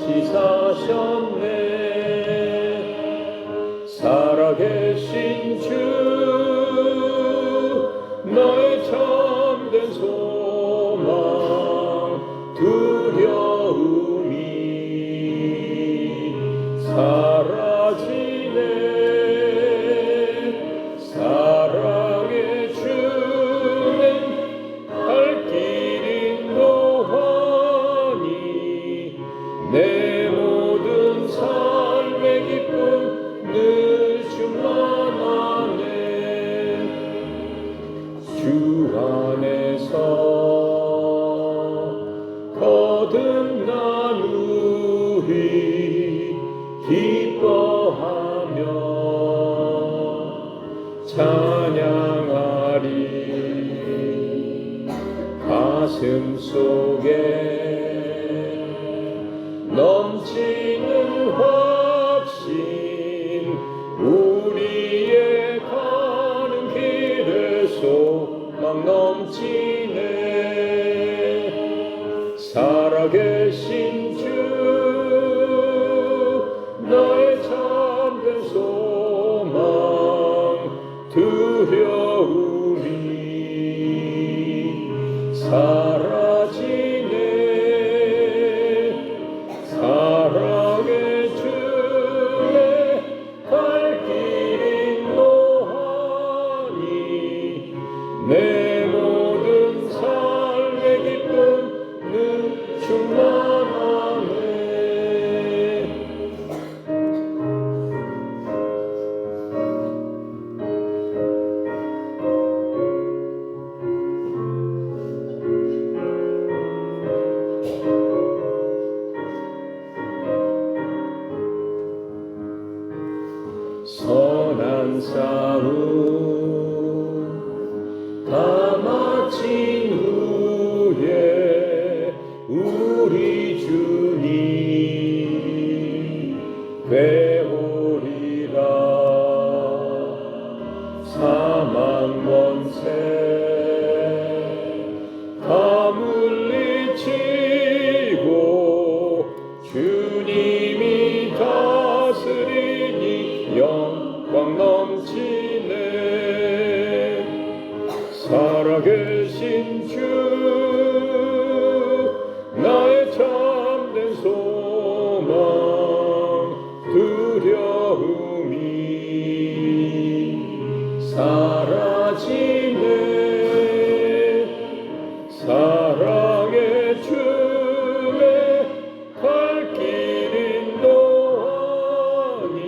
없이 사셨네. 살아계신 주 너의 참된 소망 두려움이 사라지네. 사랑의 주는 갈 길이 노하니 내 모든 삶의 기쁨 늘 충만하네. 주 안에서 거듭난 우리 기뻐하며 찬양하리. 가슴 속에 넘치는 확신 우리의 가는 길에 소망 넘치네. 살아계신 주 너의 참된 소망 두려움이 사라지네. 사랑의 주의 갈 길이 노하니 내 모든 삶의 기쁨 늘 충만하네. 선한 싸움 다 마친 후에 우리 주님 배우리라. 사망 권세 다 물리치고 주님이 다스리니 영광 넘치네. 살아계신 주 나의 참된 소망 두려움이 사라지네. 사랑의 주의 갈 길이 노하니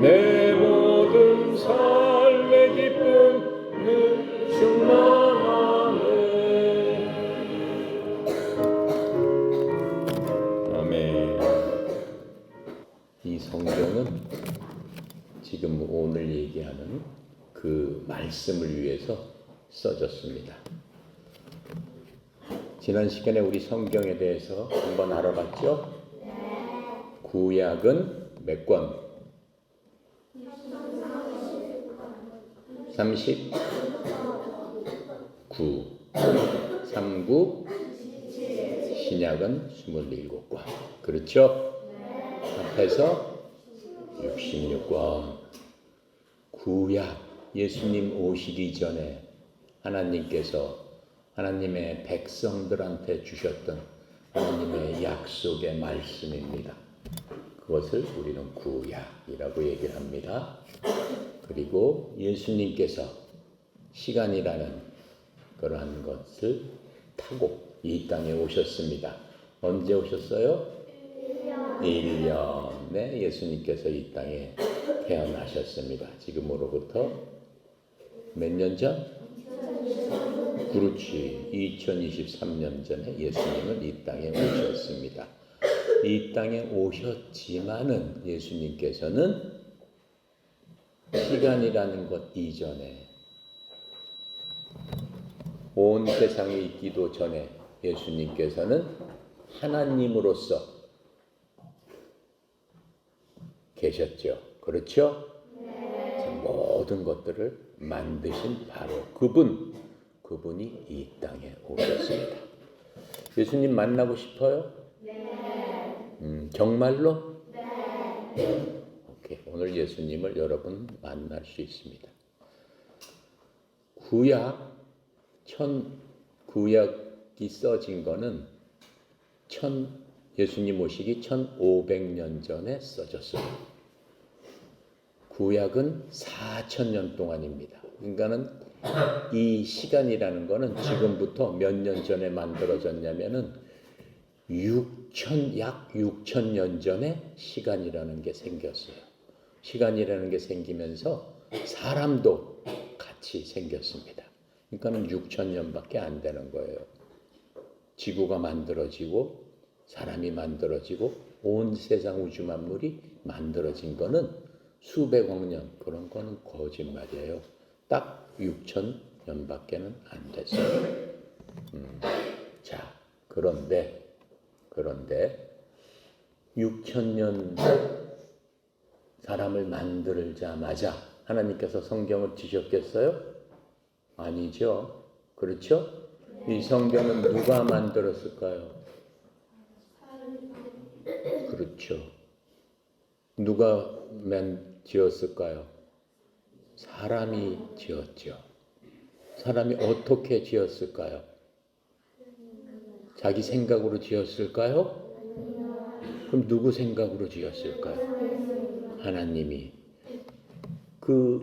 내 모든 삶의 기쁨 늘 충만하네. 아멘. 이 성경은 지금 오늘 얘기하는 그 말씀을 위해서 써졌습니다. 지난 시간에 우리 성경에 대해서 한번 알아봤죠? 구약은 몇 권? 39. 삼국 신약은 27권. 그렇죠? 합해서 66권. 구약, 예수님 오시기 전에 하나님께서 하나님의 백성들한테 주셨던 하나님의 약속의 말씀입니다. 그것을 우리는 구약이라고 얘기를 합니다. 그리고 예수님께서 시간이라는 그러한 것을 타고 이 땅에 오셨습니다. 언제 오셨어요? 1년에 예수님께서 이 땅에 태어나셨습니다. 지금으로부터 몇 년 전? 그렇지. 2023년 전에 예수님은 이 땅에 오셨습니다. 이 땅에 오셨지만은 예수님께서는 시간이라는 것 이전에 온 세상에 있기도 전에 예수님께서는 하나님으로서 계셨죠. 그렇죠? 네. 모든 것들을 만드신 바로 그분이 이 땅에 오셨습니다. 예수님 만나고 싶어요? 네. 정말로? 네. 오케이. 오늘 예수님을 여러분 만날 수 있습니다. 구약이 써진 거는 예수님 오시기 1500년 전에 써졌어요. 구약은 4000년 동안입니다. 그러니까는 이 시간이라는 거는 지금부터 몇 년 전에 만들어졌냐면은 약 6000년 전에 시간이라는 게 생겼어요. 시간이라는 게 생기면서 사람도 같이 생겼습니다. 그러니까는 6000년밖에 안 되는 거예요. 지구가 만들어지고 사람이 만들어지고 온 세상 우주 만물이 만들어진 거는 수백억 년, 그런 거는 거짓말이에요. 딱 6000년밖에는 안 됐어요. 자, 그런데 6000년 사람을 만들자마자 하나님께서 성경을 지셨겠어요? 아니죠. 그렇죠? 이 성경은 누가 만들었을까요? 그렇죠. 누가 지었을까요? 사람이 지었죠. 사람이 어떻게 지었을까요? 자기 생각으로 지었을까요? 그럼 누구 생각으로 지었을까요? 하나님이.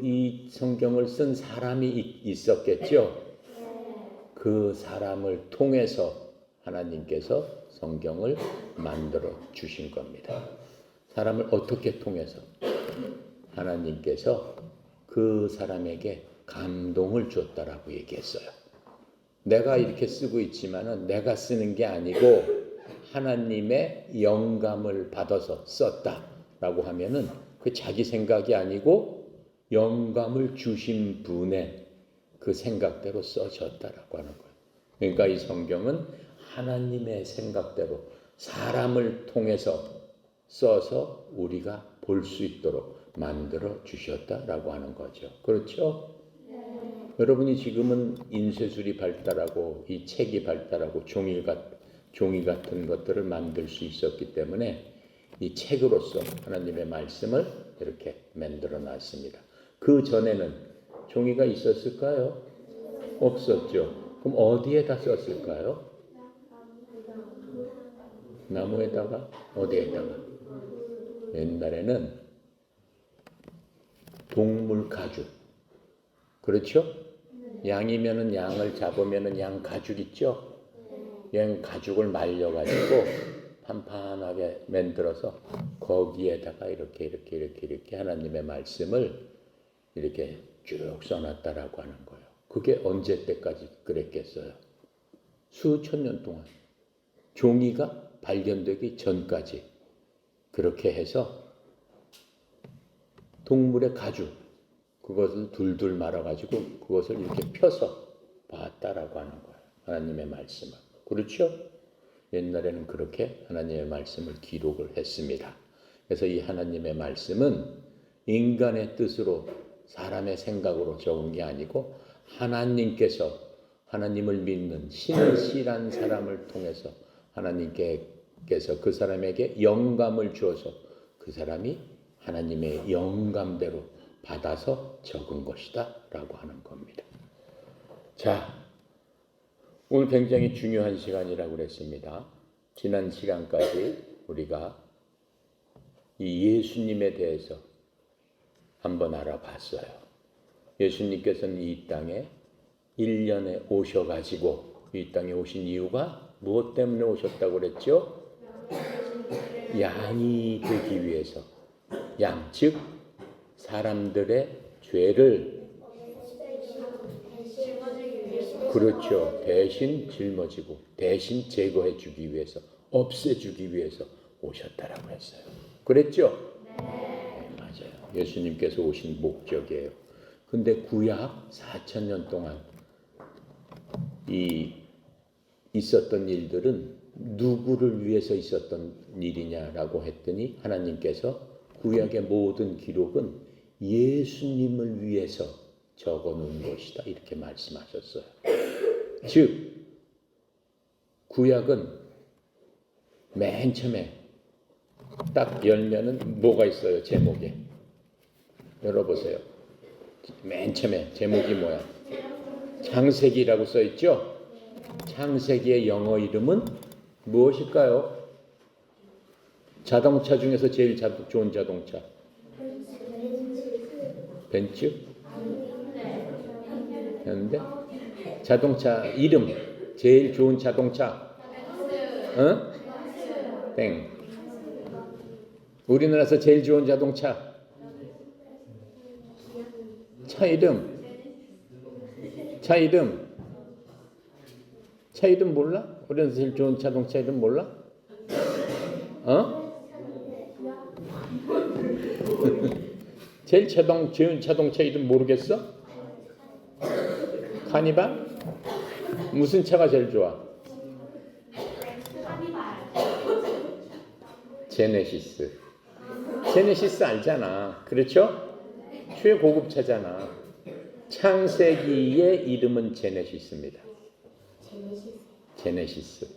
이 성경을 쓴 사람이 있었겠죠? 그 사람을 통해서 하나님께서 성경을 만들어 주신 겁니다. 사람을 어떻게 통해서? 하나님께서 그 사람에게 감동을 줬다라고 얘기했어요. 내가 이렇게 쓰고 있지만은 내가 쓰는 게 아니고 하나님의 영감을 받아서 썼다라고 하면은 그 자기 생각이 아니고 영감을 주신 분의 그 생각대로 써졌다라고 하는 거예요. 그러니까 이 성경은 하나님의 생각대로 사람을 통해서 써서 우리가 볼 수 있도록 만들어 주셨다라고 하는 거죠. 그렇죠? 네. 여러분이 지금은 인쇄술이 발달하고 이 책이 발달하고 종이 같은 것들을 만들 수 있었기 때문에 이 책으로서 하나님의 말씀을 이렇게 만들어 놨습니다. 그 전에는 종이가 있었을까요? 없었죠. 그럼 어디에다 썼을까요? 나무에다가? 어디에다가? 옛날에는 동물 가죽. 그렇죠? 양이면은 양을 잡으면은 양 가죽 있죠? 양 가죽을 말려가지고 판판하게 만들어서 거기에다가 이렇게 하나님의 말씀을 이렇게 쭉 써놨다라고 하는 거예요. 그게 언제 때까지 그랬겠어요? 수천 년 동안. 종이가 발견되기 전까지 그렇게 해서 동물의 가죽, 그것을 둘둘 말아가지고 그것을 이렇게 펴서 봤다라고 하는 거예요. 하나님의 말씀을. 그렇죠? 옛날에는 그렇게 하나님의 말씀을 기록을 했습니다. 그래서 이 하나님의 말씀은 인간의 뜻으로 사람의 생각으로 적은 게 아니고 하나님께서 하나님을 믿는 신실한 사람을 통해서 하나님께서 그 사람에게 영감을 주어서 그 사람이 하나님의 영감대로 받아서 적은 것이다 라고 하는 겁니다. 자, 오늘 굉장히 중요한 시간이라고 그랬습니다. 지난 시간까지 우리가 이 예수님에 대해서 한번 알아봤어요. 예수님께서는 이 땅에 1년에 오셔가지고 이 땅에 오신 이유가 무엇 때문에 오셨다고 그랬죠? 양이 되기 위해서. 양, 즉 사람들의 죄를 그렇죠. 대신 짊어지고 대신 제거해 주기 위해서, 없애주기 위해서 오셨다라고 했어요. 그랬죠? 네, 맞아요. 예수님께서 오신 목적이에요. 근데 구약 4000년 동안 있었던 일들은 누구를 위해서 있었던 일이냐라고 했더니 하나님께서 구약의 모든 기록은 예수님을 위해서 적어놓은 것이다 이렇게 말씀하셨어요. 즉 구약은 맨 처음에 딱 열면은 뭐가 있어요? 제목에. 열어보세요. 맨 처음에 제목이 뭐야? 창세기라고 써 있죠? 창세기의 영어 이름은 무엇일까요? 자동차 중에서 제일 좋은 자동차. 벤츠? 그런데 자동차 이름 제일 좋은 자동차. 어? 땡. 우리나라에서 제일 좋은 자동차. 차 이름. 차 이름. 차 이름 몰라? 우리나라에서 제일 좋은 자동차 이름 몰라? 어? 제일 좋은 자동차 이름 모르겠어? 카니발? 무슨 차가 제일 좋아? 제네시스. 제네시스 알잖아. 그렇죠? 최고급 차잖아. 창세기의 이름은 제네시스입니다. 제네시스.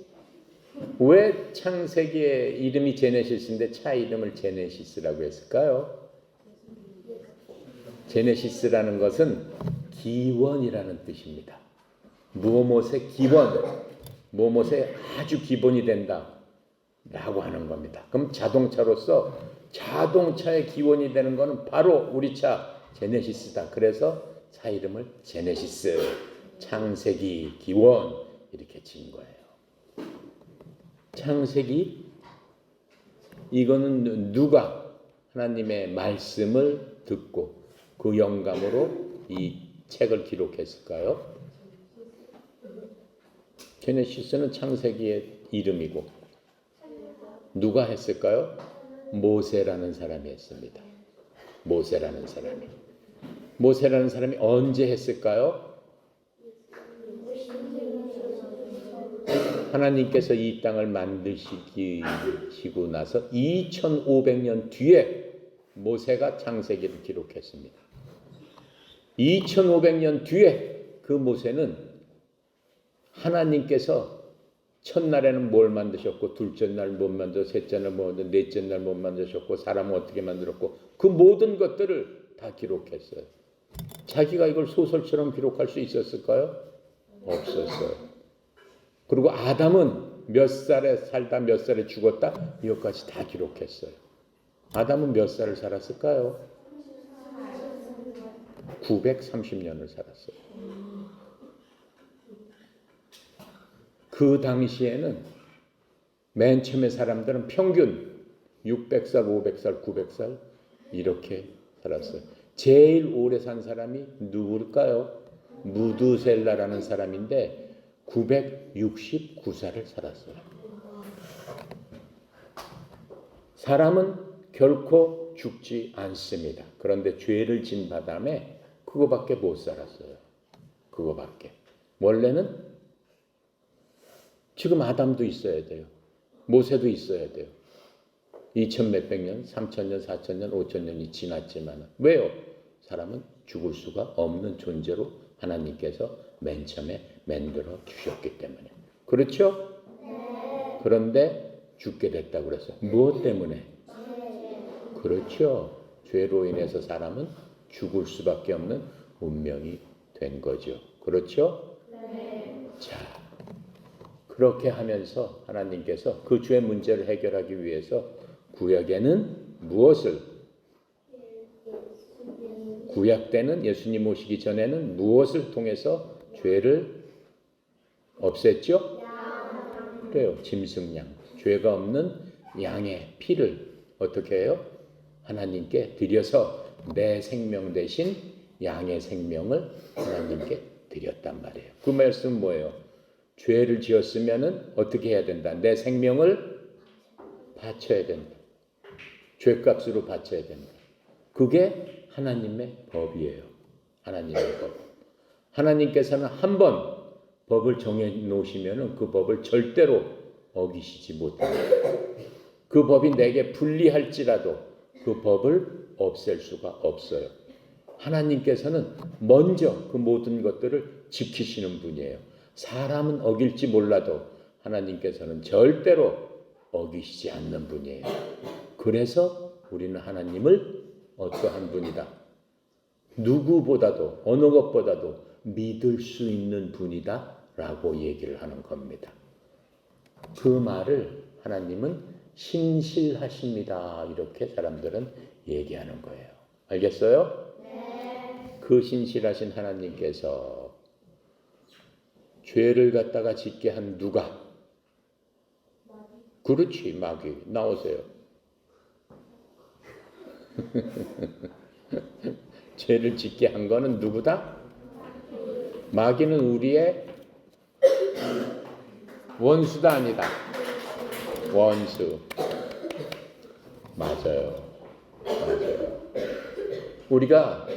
왜 창세기의 이름이 제네시스인데 차 이름을 제네시스라고 했을까요? 제네시스라는 것은 기원이라는 뜻입니다. 무엇의 기원, 무엇의 아주 기본이 된다 라고 하는 겁니다. 그럼 자동차로서 자동차의 기원이 되는 것은 바로 우리 차 제네시스다. 그래서 차 이름을 제네시스, 창세기, 기원 이렇게 지은 거예요. 창세기 이거는 누가 하나님의 말씀을 듣고 그 영감으로 이 책을 기록했을까요? 제네시스는 창세기의 이름이고 누가 했을까요? 모세라는 사람이 했습니다. 모세라는 사람이 언제 했을까요? 하나님께서 이 땅을 만드시고 나서 2500년 뒤에 모세가 창세기를 기록했습니다. 2500년 뒤에 그 모세는 하나님께서 첫날에는 뭘 만드셨고 둘째 날 못 만들었고 셋째 날 못 만들었고 넷째 날 못 만드셨고 사람을 어떻게 만들었고 그 모든 것들을 다 기록했어요. 자기가 이걸 소설처럼 기록할 수 있었을까요? 없었어요. 그리고 아담은 몇 살에 살다 몇 살에 죽었다 이것까지 다 기록했어요. 아담은 몇 살을 살았을까요? 930년을 살았어요. 그 당시에는 맨 처음에 사람들은 평균 600살, 500살, 900살 이렇게 살았어요. 제일 오래 산 사람이 누굴까요? 무두셀라라는 사람인데 969살을 살았어요. 사람은 결코 죽지 않습니다. 그런데 죄를 진 바람에 그거밖에 못 살았어요. 그거밖에. 원래는 지금 아담도 있어야 돼요. 모세도 있어야 돼요. 2000 몇백 년, 3000년, 4000년, 5000년이 지났지만 왜요? 사람은 죽을 수가 없는 존재로 하나님께서 맨 처음에 만들어 주셨기 때문에. 그렇죠? 그런데 죽게 됐다고 그랬어요. 무엇 때문에? 그렇죠. 죄로 인해서 사람은 죽을 수밖에 없는 운명이 된 거죠. 그렇죠? 자, 그렇게 하면서 하나님께서 그 죄의 문제를 해결하기 위해서 구약에는 무엇을? 구약 때는 예수님 오시기 전에는 무엇을 통해서 죄를 없앴죠? 그래요. 짐승양. 죄가 없는 양의 피를 어떻게 해요? 하나님께 드려서 내 생명 대신 양의 생명을 하나님께 드렸단 말이에요. 그 말씀은 뭐예요? 죄를 지었으면은 어떻게 해야 된다? 내 생명을 바쳐야 된다. 죄값으로 바쳐야 된다. 그게 하나님의 법이에요. 하나님의 법. 하나님께서는 한 번 법을 정해 놓으시면은 그 법을 절대로 어기시지 못합니다. 그 법이 내게 불리할지라도 그 법을 없앨 수가 없어요. 하나님께서는 먼저 그 모든 것들을 지키시는 분이에요. 사람은 어길지 몰라도 하나님께서는 절대로 어기시지 않는 분이에요. 그래서 우리는 하나님을 어떠한 분이다. 누구보다도 어느 것보다도 믿을 수 있는 분이다 라고 얘기를 하는 겁니다. 그 말을 하나님은 신실하십니다. 이렇게 사람들은 얘기하는 거예요. 알겠어요? 네. 그 신실하신 하나님께서 죄를 갖다가 짓게 한 누가? 그렇지, 마귀. 나오세요. 죄를 짓게 한 거는 누구다? 마귀는 우리의 원수다 아니다. 원수. 맞아요. 우리가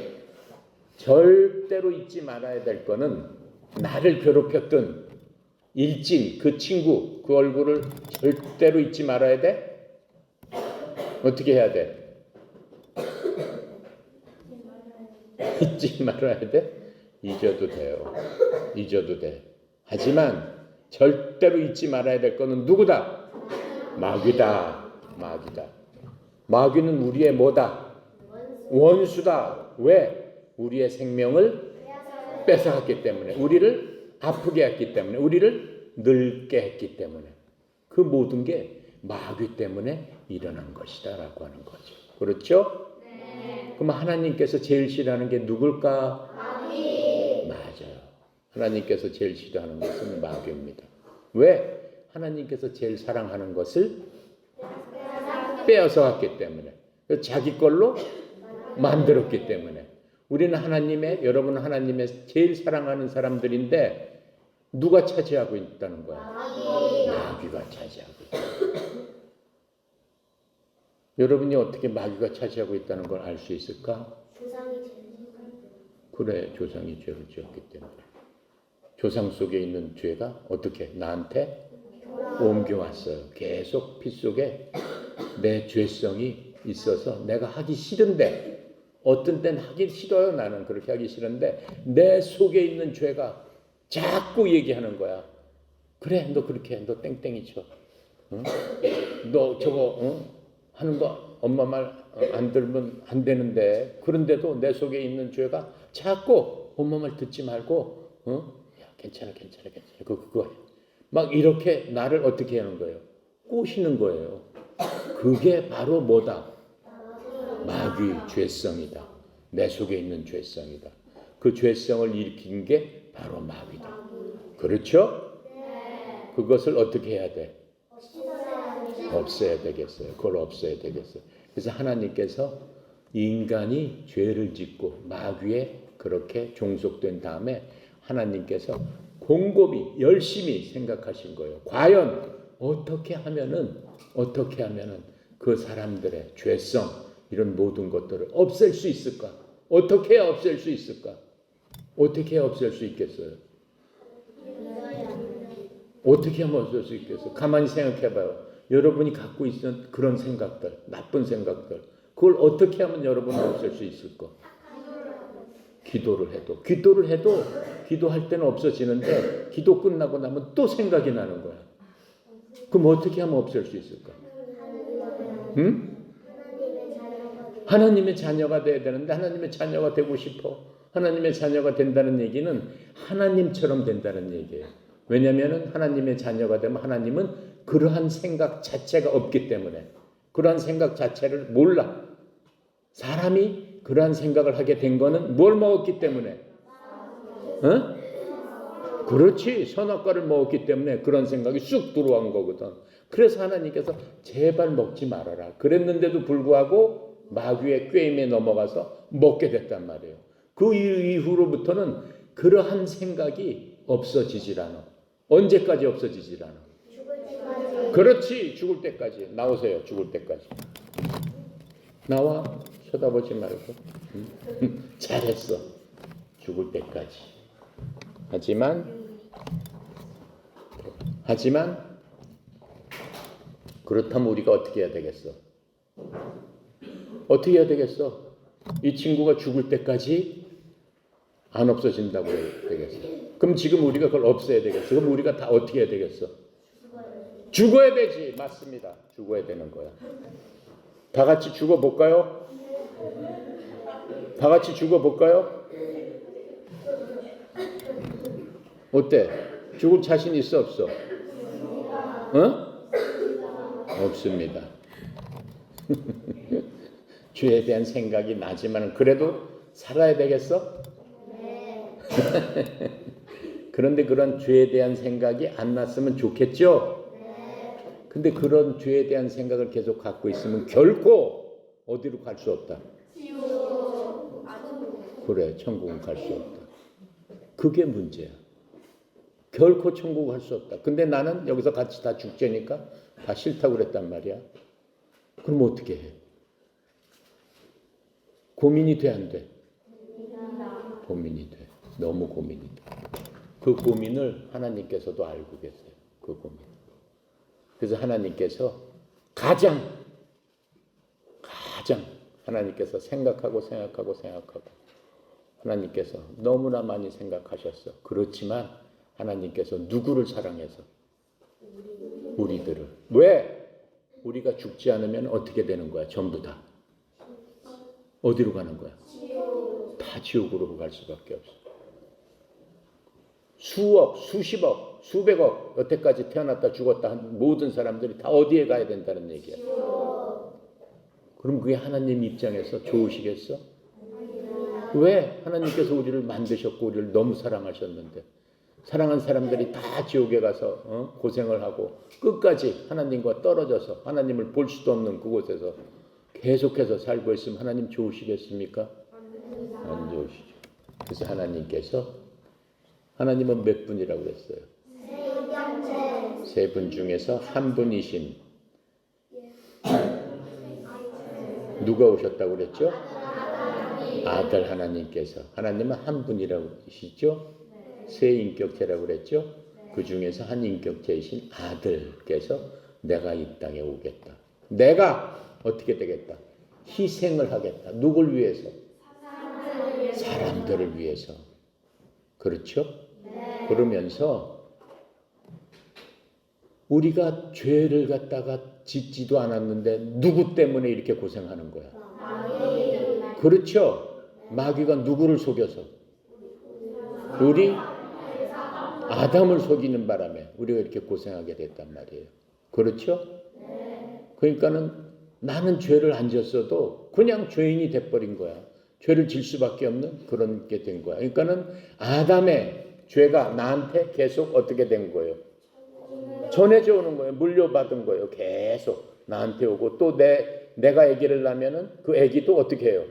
절대로 잊지 말아야 될 거는 나를 괴롭혔던 일진, 그 친구, 그 얼굴을 절대로 잊지 말아야 돼? 어떻게 해야 돼? 잊지 말아야 돼? 잊어도 돼요. 잊어도 돼. 하지만 절대로 잊지 말아야 될 거는 누구다? 마귀다. 마귀는 우리의 뭐다? 원수다. 왜? 우리의 생명을 뺏어갔기 때문에, 우리를 아프게 했기 때문에, 우리를 늙게 했기 때문에, 그 모든 게 마귀 때문에 일어난 것이다 라고 하는 거죠. 그렇죠? 네. 그럼 하나님께서 제일 싫어하는 게 누굴까? 마귀. 맞아요. 하나님께서 제일 싫어하는 것은 마귀입니다. 왜? 하나님께서 제일 사랑하는 것을 빼앗아갔기 때문에, 자기 걸로 만들었기 때문에. 우리는 여러분은 하나님의 제일 사랑하는 사람들인데 누가 차지하고 있다는 거야? 마귀가 차지하고 있다. 여러분이 어떻게 마귀가 차지하고 있다는 걸 알 수 있을까? 그래, 조상이 죄를 지었기 때문에. 조상 속에 있는 죄가 어떻게 나한테 옮겨왔어요. 계속 피 속에 내 죄성이 있어서 내가 하기 싫은데, 어떤 때는 하기 싫어요. 나는 그렇게 하기 싫은데 내 속에 있는 죄가 자꾸 얘기하는 거야. 그래, 너 그렇게 해. 너 땡땡이 쳐. 응? 너 저거 하는 거 엄마 말 안 들으면 안 되는데, 그런데도 내 속에 있는 죄가 자꾸 엄마 말 듣지 말고 야, 괜찮아. 그거 해. 막 이렇게 나를 어떻게 하는 거예요? 꼬시는 거예요. 그게 바로 뭐다? 마귀 죄성이다. 내 속에 있는 죄성이다. 그 죄성을 일으킨 게 바로 마귀다. 그렇죠? 네. 그것을 어떻게 해야 돼? 없애야 되겠어요. 그걸 없애야 되겠어요. 그래서 하나님께서 인간이 죄를 짓고 마귀에 그렇게 종속된 다음에 하나님께서 곰곰이 열심히 생각하신 거예요. 과연 어떻게 하면은 그 사람들의 죄성, 이런 모든 것들을 없앨 수 있을까? 어떻게 해야 없앨 수 있을까? 어떻게 해야 없앨 수 있겠어요? 어떻게 하면 없앨 수 있겠어요? 가만히 생각해봐요. 여러분이 갖고 있는 그런 생각들, 나쁜 생각들, 그걸 어떻게 하면 여러분은 없앨 수 있을까? 기도를 해도 기도할 때는 없어지는데 기도 끝나고 나면 또 생각이 나는 거야. 그럼 어떻게 하면 없앨 수 있을까? 응? 하나님의 자녀가 돼야 되는데, 하나님의 자녀가 되고 싶어. 하나님의 자녀가 된다는 얘기는 하나님처럼 된다는 얘기예요. 왜냐하면 하나님의 자녀가 되면 하나님은 그러한 생각 자체가 없기 때문에, 그러한 생각 자체를 몰라. 사람이 그러한 생각을 하게 된 거는 뭘 먹었기 때문에? 그렇지, 선악과를 먹었기 때문에 그런 생각이 쑥 들어온 거거든. 그래서 하나님께서 제발 먹지 말아라 그랬는데도 불구하고 마귀의 꾀임에 넘어가서 먹게 됐단 말이에요. 그 이후로부터는 그러한 생각이 없어지질 않아. 언제까지 없어지질 않아? 죽을 때까지. 그렇지, 죽을 때까지. 나오세요. 죽을 때까지. 나와. 쳐다보지 말고. 잘했어. 죽을 때까지. 하지만 그렇다면 우리가 어떻게 해야 되겠어? 어떻게 해야 되겠어? 이 친구가 죽을 때까지 안 없어진다고 해야 되겠어? 그럼 지금 우리가 그걸 없애야 되겠어? 그럼 우리가 다 어떻게 해야 되겠어? 죽어야 되지. 맞습니다. 죽어야 되는 거야. 다 같이 죽어볼까요? 다 같이 죽어볼까요? 어때? 죽을 자신 있어 없어? 어? 없습니다. 죄에 대한 생각이 나지만 그래도 살아야 되겠어? 그런데 그런 죄에 대한 생각이 안 났으면 좋겠죠? 근데 그런 죄에 대한 생각을 계속 갖고 있으면 결코 어디로 갈 수 없다. 그래, 천국은 갈 수 없다. 그게 문제야. 결코 천국 갈 수 없다. 근데 나는 여기서 같이 다 죽자니까 다 싫다고 그랬단 말이야. 그럼 어떻게 해? 고민이 돼, 안 돼? 고민이 돼. 너무 고민이 돼. 그 고민을 하나님께서도 알고 계세요. 그 고민. 그래서 하나님께서 가장 하나님께서 생각하고 하나님께서 너무나 많이 생각하셨어. 그렇지만 하나님께서 누구를 사랑해서? 우리들을. 왜? 우리가 죽지 않으면 어떻게 되는 거야? 전부 다. 어디로 가는 거야? 다 지옥으로 갈 수밖에 없어. 수억, 수십억, 수백억 여태까지 태어났다 죽었다 한 모든 사람들이 다 어디에 가야 된다는 얘기야. 그럼 그게 하나님 입장에서 좋으시겠어? 왜? 하나님께서 우리를 만드셨고 우리를 너무 사랑하셨는데 사랑한 사람들이 다 지옥에 가서 고생을 하고 끝까지 하나님과 떨어져서 하나님을 볼 수도 없는 그곳에서 계속해서 살고 있으면 하나님 좋으시겠습니까? 안 좋으시죠. 그래서 하나님은 몇 분이라고 그랬어요? 세 분 중에서 한 분이신 누가 오셨다고 그랬죠? 아들 하나님께서. 하나님은 한 분이라고 그러시죠? 세 인격체라고 그랬죠? 그 중에서 한 인격체이신 아들께서 내가 이 땅에 오겠다. 내가 어떻게 되겠다? 희생을 하겠다. 누굴 위해서? 사람들을 위해서. 그렇죠? 그러면서 우리가 죄를 갖다가 짓지도 않았는데 누구 때문에 이렇게 고생하는 거야? 그렇죠? 마귀가 누구를 속여서? 우리 아담을 속이는 바람에 우리가 이렇게 고생하게 됐단 말이에요. 그렇죠? 그러니까는 나는 죄를 안 졌어도 그냥 죄인이 돼버린 거야. 죄를 질 수밖에 없는 그런 게 된 거야. 그러니까는 아담의 죄가 나한테 계속 어떻게 된 거예요? 전해져 오는 거예요. 물려받은 거예요. 계속 나한테 오고 또 내가 아기를 낳으면은 그 아기도 어떻게 해요?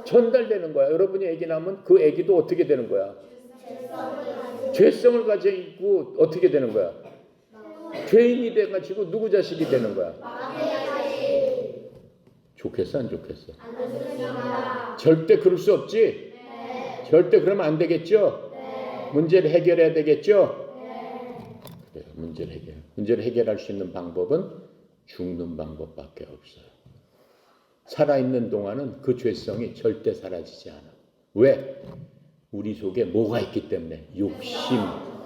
전달되는 거야. 여러분이 아기 낳으면 그 아기도 어떻게 되는 거야? 죄성을 가지고 어떻게 되는 거야? 죄인이 돼가지고 누구 자식이 되는 거야? 좋겠어 안 좋겠어? 절대 그럴 수 없지? 절대 그러면 안 되겠죠? 문제를 해결해야 되겠죠? 그래요. 문제를 해결할 수 있는 방법은 죽는 방법밖에 없어요. 살아있는 동안은 그 죄성이 절대 사라지지 않아. 왜? 우리 속에 뭐가 있기 때문에? 욕심,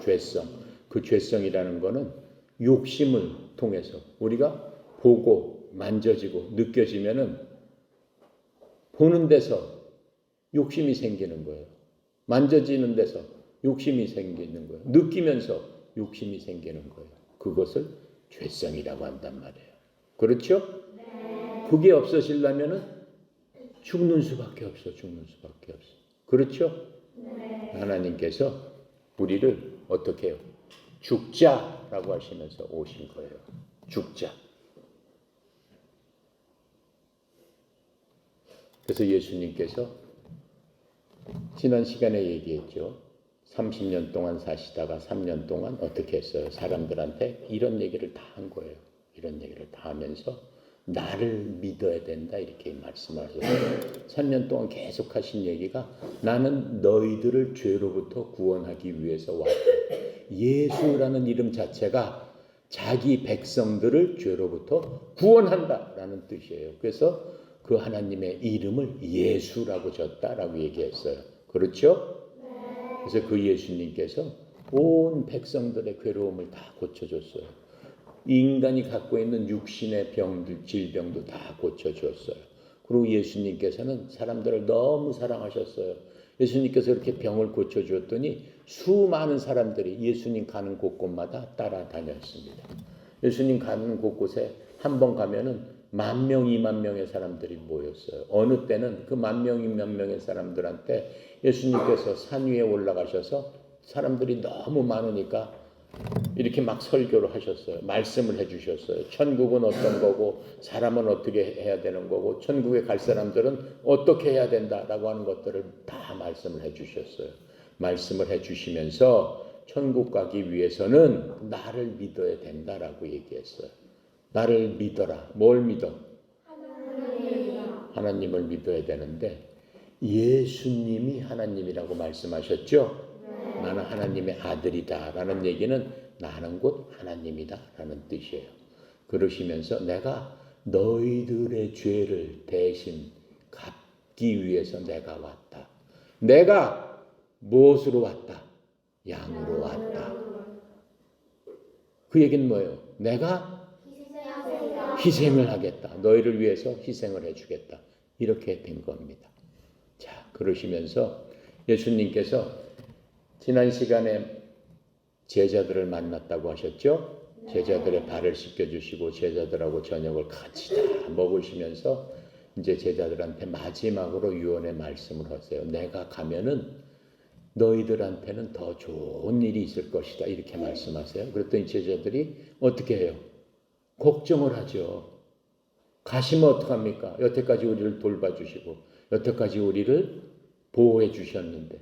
죄성. 그 죄성이라는 거는 욕심을 통해서 우리가 보고 만져지고 느껴지면은 보는 데서 욕심이 생기는 거예요. 만져지는 데서 욕심이 생기는 거예요. 느끼면서 욕심이 생기는 거예요. 그것을 죄성이라고 한단 말이에요. 그렇죠? 그게 없어지려면은 죽는 수밖에 없어. 그렇죠? 하나님께서 우리를 어떻게 해요? 죽자라고 하시면서 오신 거예요. 죽자. 그래서 예수님께서 지난 시간에 얘기했죠. 30년 동안 사시다가 3년 동안 어떻게 했어요? 사람들한테 이런 얘기를 다 한 거예요. 이런 얘기를 다 하면서 나를 믿어야 된다 이렇게 말씀하셨어요. 3년 동안 계속 하신 얘기가 나는 너희들을 죄로부터 구원하기 위해서 왔다. 예수라는 이름 자체가 자기 백성들을 죄로부터 구원한다라는 뜻이에요. 그래서 그 하나님의 이름을 예수라고 졌다라고 얘기했어요. 그렇죠? 그래서 그 예수님께서 온 백성들의 괴로움을 다 고쳐줬어요. 인간이 갖고 있는 육신의 병들, 질병도 다 고쳐주었어요. 그리고 예수님께서는 사람들을 너무 사랑하셨어요. 예수님께서 이렇게 병을 고쳐주었더니 수많은 사람들이 예수님 가는 곳곳마다 따라다녔습니다. 예수님 가는 곳곳에 한 번 가면은 10,000명, 20,000명의 사람들이 모였어요. 어느 때는 그 10,000명, 20,000명의 사람들한테 예수님께서 산 위에 올라가셔서 사람들이 너무 많으니까 이렇게 막 설교를 하셨어요. 말씀을 해주셨어요. 천국은 어떤 거고 사람은 어떻게 해야 되는 거고 천국에 갈 사람들은 어떻게 해야 된다라고 하는 것들을 다 말씀을 해주셨어요. 말씀을 해주시면서 천국 가기 위해서는 나를 믿어야 된다라고 얘기했어요. 나를 믿어라. 뭘 믿어? 하나님을 믿어야 되는데 예수님이 하나님이라고 말씀하셨죠? 나는 하나님의 아들이다 라는 얘기는 나는 곧 하나님이다 라는 뜻이에요. 그러시면서 내가 너희들의 죄를 대신 갚기 위해서 내가 왔다. 내가 무엇으로 왔다? 양으로 왔다. 그 얘기는 뭐예요? 내가 희생을 하겠다. 너희를 위해서 희생을 해주겠다. 이렇게 된 겁니다. 자, 그러시면서 예수님께서 지난 시간에 제자들을 만났다고 하셨죠? 제자들의 발을 씻겨주시고 제자들하고 저녁을 같이 다 먹으시면서 이제 제자들한테 마지막으로 유언의 말씀을 하세요. 내가 가면은 너희들한테는 더 좋은 일이 있을 것이다. 이렇게 말씀하세요. 그랬더니 제자들이 어떻게 해요? 걱정을 하죠. 가시면 어떡합니까? 여태까지 우리를 돌봐주시고 여태까지 우리를 보호해 주셨는데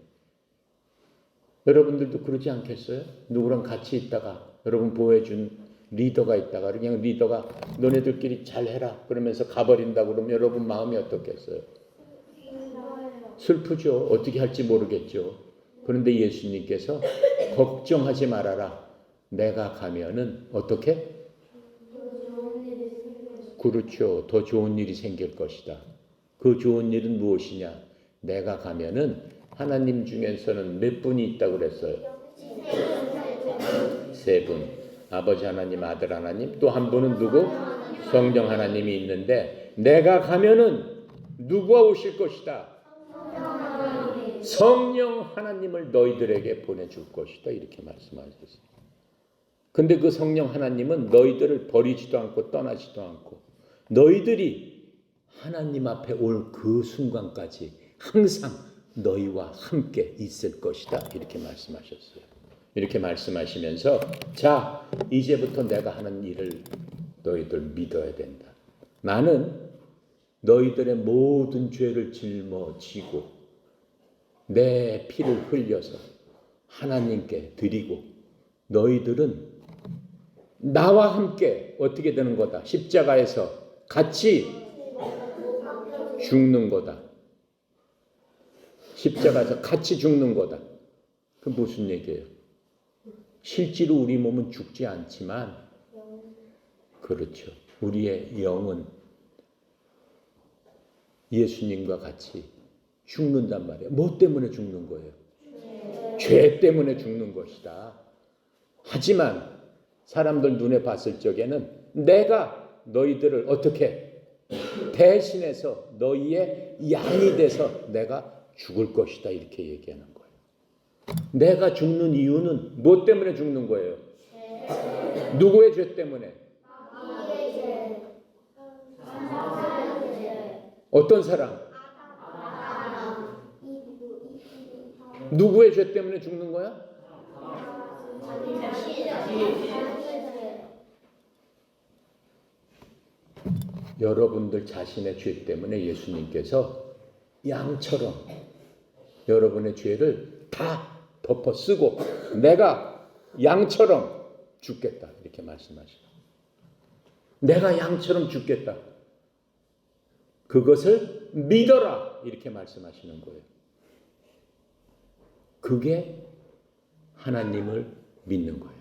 여러분들도 그러지 않겠어요? 누구랑 같이 있다가 여러분 보호해준 리더가 있다가 그냥 리더가 너네들끼리 잘해라 그러면서 가버린다 그러면 여러분 마음이 어떻겠어요? 슬프죠. 어떻게 할지 모르겠죠. 그런데 예수님께서 걱정하지 말아라. 내가 가면은 어떻게? 그렇죠. 더 좋은 일이 생길 것이다. 그 좋은 일은 무엇이냐? 내가 가면은 하나님 중에서는 몇 분이 있다고 그랬어요? 3분. 아버지 하나님, 아들 하나님, 또 한 분은 누구? 성령 하나님이 있는데 내가 가면은 누구가 오실 것이다? 성령 하나님을 너희들에게 보내줄 것이다. 이렇게 말씀하셨어요. 근데 그 성령 하나님은 너희들을 버리지도 않고 떠나지도 않고 너희들이 하나님 앞에 올 그 순간까지 항상 너희와 함께 있을 것이다. 이렇게 말씀하셨어요. 이렇게 말씀하시면서 자, 이제부터 내가 하는 일을 너희들 믿어야 된다. 나는 너희들의 모든 죄를 짊어지고 내 피를 흘려서 하나님께 드리고 너희들은 나와 함께 어떻게 되는 거다? 십자가에서 같이 죽는 거다. 십자가에서 같이 죽는 거다. 그 무슨 얘기예요? 실제로 우리 몸은 죽지 않지만 그렇죠. 우리의 영은 예수님과 같이 죽는단 말이에요. 뭐 때문에 죽는 거예요? 죄 때문에 죽는 것이다. 하지만 사람들 눈에 봤을 적에는 내가 너희들을 어떻게 대신해서 너희의 양이 돼서 내가 죽을 것이다. 이렇게 얘기하는 거예요. 내가 죽는 이유는 뭐 때문에 죽는 거예요? 누구의 죄 때문에? 어떤 사람? 누구의 죄 때문에 죽는 거야? 여러분들 자신의 죄 때문에 예수님께서 양처럼 여러분의 죄를 다 덮어 쓰고 내가 양처럼 죽겠다. 이렇게 말씀하시죠. 내가 양처럼 죽겠다. 그것을 믿어라. 이렇게 말씀하시는 거예요. 그게 하나님을 믿는 거예요.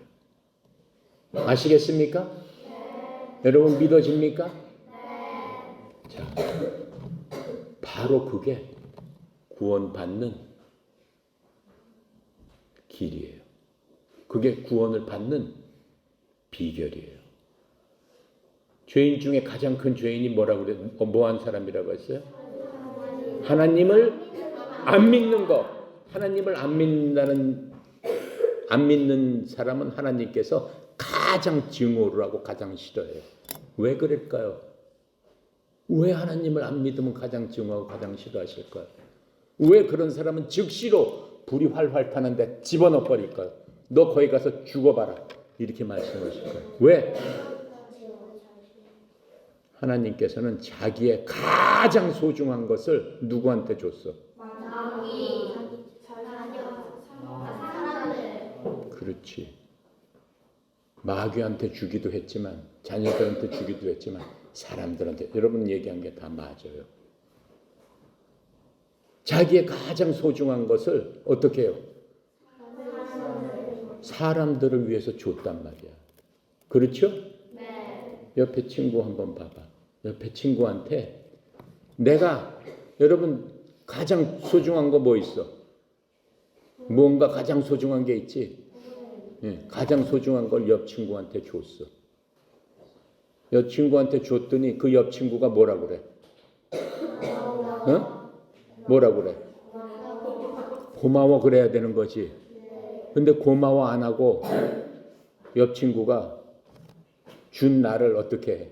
아시겠습니까? 네. 여러분 믿어집니까? 네. 자, 바로 그게 구원받는 길이에요. 그게 구원을 받는 비결이에요. 죄인 중에 가장 큰 죄인이 뭐라고 그래? 뭐한 사람이라고 했어요? 하나님을 안 믿는 거. 하나님을 안 믿는 사람은 하나님께서 가장 증오를 하고 가장 싫어해요. 왜 그럴까요? 왜 하나님을 안 믿으면 가장 증오하고 가장 싫어하실까요? 왜 그런 사람은 즉시로 불이 활활 타는데 집어넣어 버릴까요? 너 거기 가서 죽어봐라. 이렇게 말씀하실 거예요. 왜? 하나님께서는 자기의 가장 소중한 것을 누구한테 줬어? 그렇지. 마귀한테 주기도 했지만, 자녀들한테 주기도 했지만, 사람들한테. 여러분 얘기한 게 다 맞아요. 자기의 가장 소중한 것을 어떻게 해요? 사람들을 위해서 줬단 말이야. 그렇죠? 네. 옆에 친구 한번 봐봐. 옆에 친구한테 내가, 여러분 가장 소중한 거 뭐 있어? 뭔가 가장 소중한 게 있지? 네. 가장 소중한 걸 옆 친구한테 줬어. 옆 친구한테 줬더니 그 옆 친구가 뭐라 그래? 어? 뭐라 그래? 고마워 그래야 되는 거지. 근데 고마워 안 하고 옆 친구가 준 나를 어떻게 해?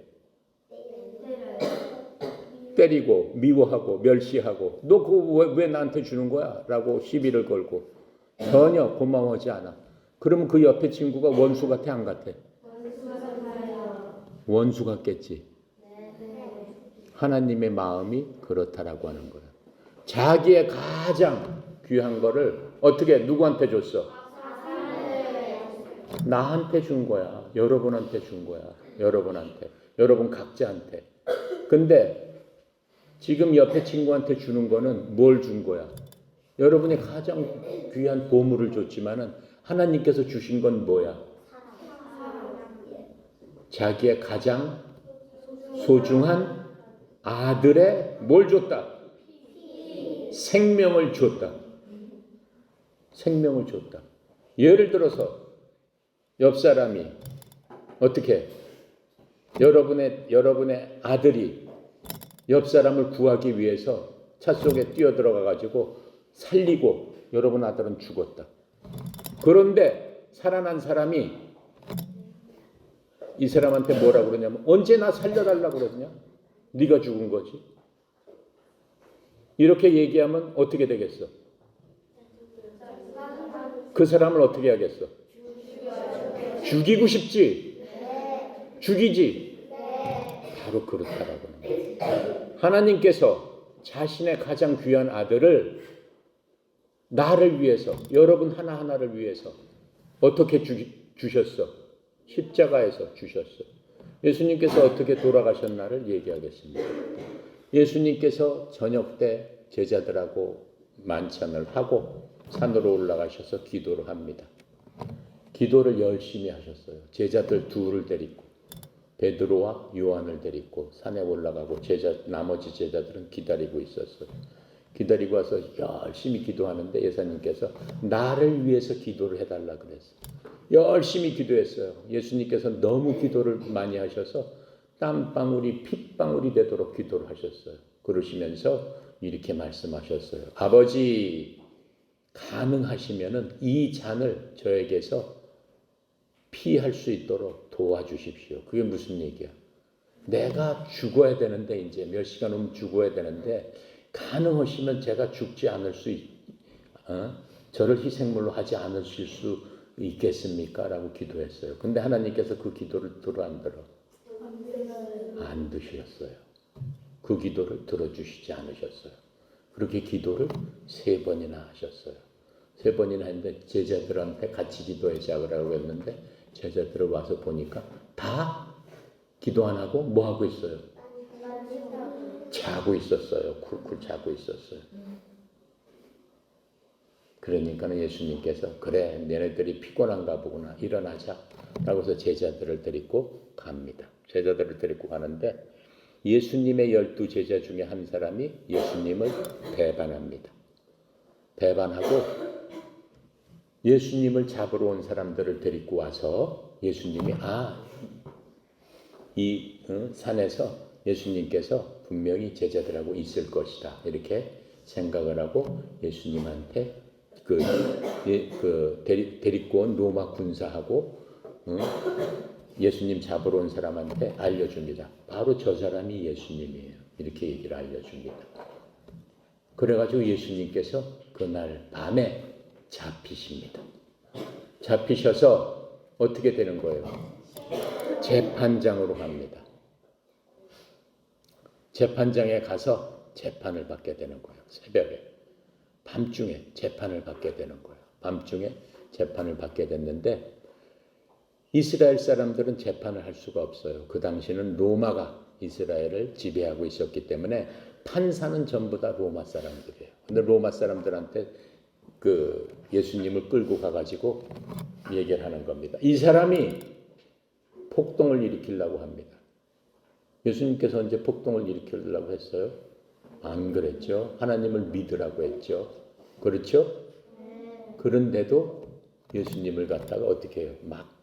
때리고 미워하고 멸시하고 너 그거 왜 나한테 주는 거야? 라고 시비를 걸고 전혀 고마워하지 않아. 그러면 그 옆에 친구가 원수 같아 안 같아? 원수 같겠지. 하나님의 마음이 그렇다라고 하는 거야. 자기의 가장 귀한 거를 어떻게 누구한테 줬어? 나한테 준 거야. 여러분한테 준 거야. 여러분한테. 여러분 각자한테. 근데 지금 옆에 친구한테 주는 거는 뭘 준 거야? 여러분이 가장 귀한 보물을 줬지만은 하나님께서 주신 건 뭐야? 자기의 가장 소중한 아들의 뭘 줬다? 생명을 줬다. 생명을 줬다. 예를 들어서 옆 사람이 어떻게 여러분의 아들이 옆 사람을 구하기 위해서 차 속에 뛰어들어가 가지고 살리고 여러분 아들은 죽었다. 그런데 살아난 사람이 이 사람한테 뭐라고 그러냐면 언제 나 살려달라고 그러냐? 네가 죽은 거지. 이렇게 얘기하면 어떻게 되겠어? 그 사람을 어떻게 하겠어? 죽이고 싶지? 죽이지? 바로 그렇다라고 하는 거예요. 하나님께서 자신의 가장 귀한 아들을 나를 위해서, 여러분 하나하나를 위해서 어떻게 주셨어? 십자가에서 주셨어. 예수님께서 어떻게 돌아가셨나를 얘기하겠습니다. 예수님께서 저녁 때 제자들하고 만찬을 하고 산으로 올라가셔서 기도를 합니다. 기도를 열심히 하셨어요. 제자들 둘을 데리고 베드로와 요한을 데리고 산에 올라가고 나머지 제자들은 기다리고 있었어요. 기다리고 와서 열심히 기도하는데 예수님께서 나를 위해서 기도를 해달라 그랬어요. 열심히 기도했어요. 예수님께서 너무 기도를 많이 하셔서 땀방울이 핏방울이 되도록 기도를 하셨어요. 그러시면서 이렇게 말씀하셨어요. 아버지 가능하시면은 이 잔을 저에게서 피할 수 있도록 도와주십시오. 그게 무슨 얘기야? 내가 죽어야 되는데 이제 몇 시간 후면 죽어야 되는데 가능하시면 제가 죽지 않을 저를 희생물로 하지 않으실 수 있겠습니까? 라고 기도했어요. 근데 하나님께서 그 기도를 들어 안 들어? 안 드셨어요. 그 기도를 들어주시지 않으셨어요. 그렇게 기도를 3번이나 하셨어요. 3번이나 했는데 제자들한테 같이 기도하자고 했는데 제자들을 와서 보니까 다 기도 안 하고 뭐 하고 있어요? 자고 있었어요. 쿨쿨 자고 있었어요. 그러니까 예수님께서 그래 너네들이 피곤한가 보구나 일어나자 라고 해서 제자들을 데리고 갑니다. 제자들을 데리고 가는데 예수님의 12제자 중에 한 사람이 예수님을 배반합니다. 배반하고 예수님을 잡으러 온 사람들을 데리고 와서 예수님이 이 산에서 예수님께서 분명히 제자들하고 있을 것이다. 이렇게 생각을 하고 예수님한테 데리고 온 로마 군사하고 예수님 잡으러 온 사람한테 알려줍니다. 바로 저 사람이 예수님이에요. 이렇게 얘기를 알려줍니다. 그래가지고 예수님께서 그날 밤에 잡히십니다. 잡히셔서 어떻게 되는 거예요? 재판장으로 갑니다. 재판장에 가서 재판을 받게 되는 거예요. 새벽에. 밤중에 재판을 받게 되는 거예요. 밤중에 재판을 받게 됐는데 이스라엘 사람들은 재판을 할 수가 없어요. 그 당시는 로마가 이스라엘을 지배하고 있었기 때문에 판사는 전부 다 로마 사람들이에요. 근데 로마 사람들한테 예수님을 끌고 가가지고 얘기를 하는 겁니다. 이 사람이 폭동을 일으키려고 합니다. 예수님께서 언제 폭동을 일으키려고 했어요? 안 그랬죠. 하나님을 믿으라고 했죠. 그렇죠? 그런데도 예수님을 갖다가 어떻게 해요? 막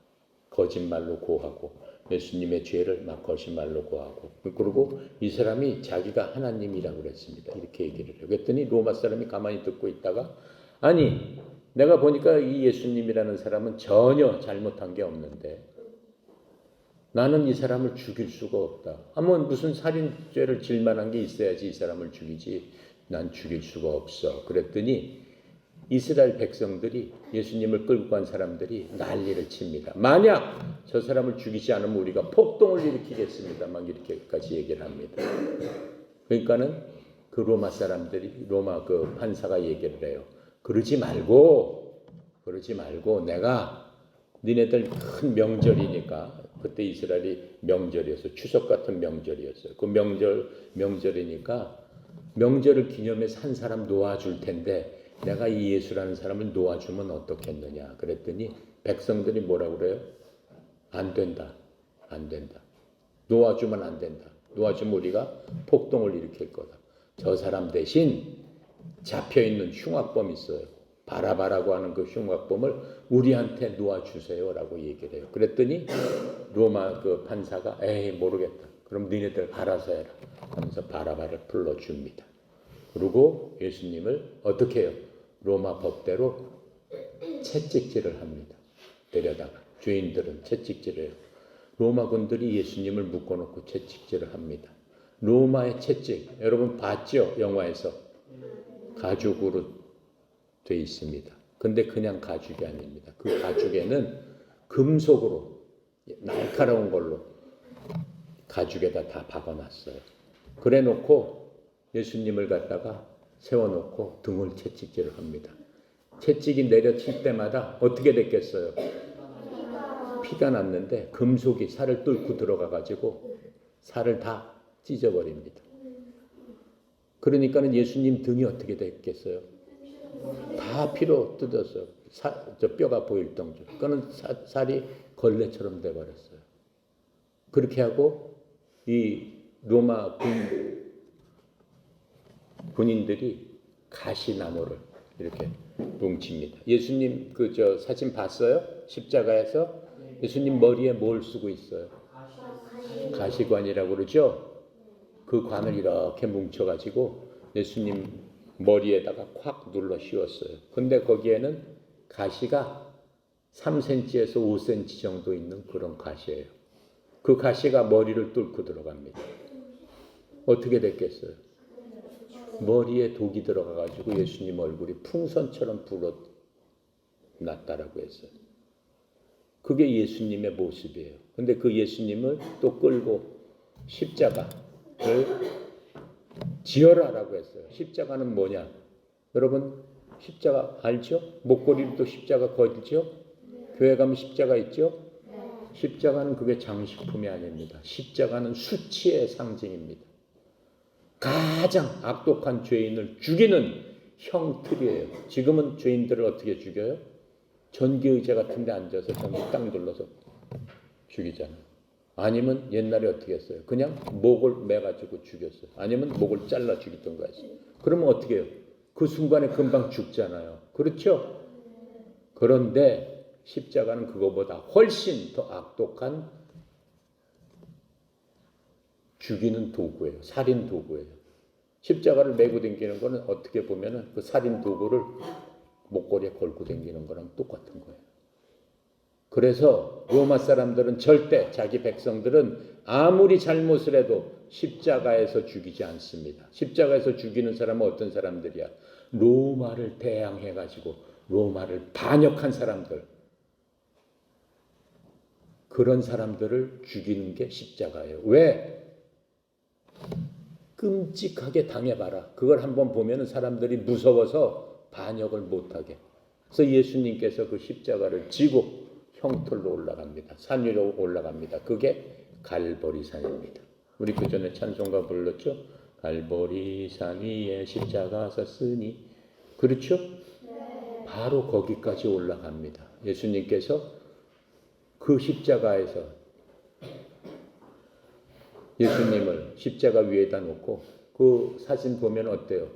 거짓말로 고하고 예수님의 죄를 막 거짓말로 고하고 그리고 이 사람이 자기가 하나님이라고 그랬습니다. 이렇게 얘기를 해요. 그랬더니 로마 사람이 가만히 듣고 있다가 아니 내가 보니까 이 예수님이라는 사람은 전혀 잘못한 게 없는데 나는 이 사람을 죽일 수가 없다. 한번 무슨 살인죄를 질 만한 게 있어야지 이 사람을 죽이지. 난 죽일 수가 없어. 그랬더니 이스라엘 백성들이 예수님을 끌고 간 사람들이 난리를 칩니다. 만약 저 사람을 죽이지 않으면 우리가 폭동을 일으키겠습니다. 막 이렇게까지 얘기를 합니다. 그러니까는 그 로마 사람들이 로마 판사가 얘기를 해요. 그러지 말고 내가 니네들 큰 명절이니까 그때 이스라엘이 명절이었어요. 추석 같은 명절이었어요. 그 명절이니까 명절을 기념해서 한 사람 놓아줄 텐데 내가 이 예수라는 사람을 놓아주면 어떻겠느냐. 그랬더니 백성들이 뭐라고 그래요? 안 된다. 놓아주면 안 된다. 놓아주면 우리가 폭동을 일으킬 거다. 저 사람 대신 잡혀있는 흉악범 있어요. 바라바라고 하는 그 흉악범을 우리한테 놓아주세요라고 얘기를 해요. 그랬더니 로마 판사가 에이 모르겠다. 그럼 너희들 알아서 해라 하면서 바라바를 불러줍니다. 그리고 예수님을 어떻게 해요? 로마 법대로 채찍질을 합니다. 데려다가 죄인들은 채찍질을 해요. 로마군들이 예수님을 묶어놓고 채찍질을 합니다. 로마의 채찍 여러분 봤죠? 영화에서 가죽으로 돼 있습니다. 근데 그냥 가죽이 아닙니다. 그 가죽에는 금속으로 날카로운 걸로 가죽에다 다 박아놨어요. 그래 놓고 예수님을 갖다가 세워놓고 등을 채찍질을 합니다. 채찍이 내려칠 때마다 어떻게 됐겠어요? 피가 났는데 금속이 살을 뚫고 들어가가지고 살을 다 찢어버립니다. 그러니까는 예수님 등이 어떻게 됐겠어요? 다 피로 뜯어서 뼈가 보일 정도. 그거는 살이 걸레처럼 돼버렸어요. 그렇게 하고 이 로마 군인들이 가시나무를 이렇게 뭉칩니다. 예수님 사진 봤어요? 십자가에서 예수님 머리에 뭘 쓰고 있어요? 가시관이라고 그러죠? 그 관을 이렇게 뭉쳐가지고 예수님 머리에다가 콱 눌러 씌웠어요. 근데 거기에는 가시가 3cm에서 5cm 정도 있는 그런 가시예요. 그 가시가 머리를 뚫고 들어갑니다. 어떻게 됐겠어요? 머리에 독이 들어가가지고 예수님 얼굴이 풍선처럼 불어났다라고 했어요. 그게 예수님의 모습이에요. 근데 그 예수님을 또 끌고 십자가를 지어라라고 했어요. 십자가는 뭐냐? 여러분 십자가 알죠? 목걸이도 십자가 걸죠? 교회 가면 십자가 있죠? 십자가는 그게 장식품이 아닙니다. 십자가는 수치의 상징입니다. 가장 악독한 죄인을 죽이는 형틀이에요. 지금은 죄인들을 어떻게 죽여요? 전기의자 같은 데 앉아서 전기 딱 눌러서 죽이잖아요. 아니면 옛날에 어떻게 했어요? 그냥 목을 매가지고 죽였어요. 아니면 목을 잘라 죽이던가 했어요. 그러면 어떻게 해요? 그 순간에 금방 죽잖아요. 그렇죠? 그런데 십자가는 그거보다 훨씬 더 악독한 죽이는 도구예요. 살인 도구예요. 십자가를 메고 다니는 거는 어떻게 보면은 그 살인 도구를 목걸이에 걸고 다니는 거랑 똑같은 거예요. 그래서 로마 사람들은 절대 자기 백성들은 아무리 잘못을 해도 십자가에서 죽이지 않습니다. 십자가에서 죽이는 사람은 어떤 사람들이야? 로마를 대항해 가지고 로마를 반역한 사람들. 그런 사람들을 죽이는 게 십자가예요. 왜? 끔찍하게 당해봐라. 그걸 한번 보면 사람들이 무서워서 반역을 못하게. 그래서 예수님께서 그 십자가를 지고 형털로 올라갑니다. 산 위로 올라갑니다. 그게 갈보리산입니다. 우리 그 전에 찬송가 불렀죠? 갈보리산 위에 십자가 섰으니. 그렇죠? 바로 거기까지 올라갑니다. 예수님께서 그 십자가에서 예수님을 십자가 위에다 놓고 그 사진 보면 어때요?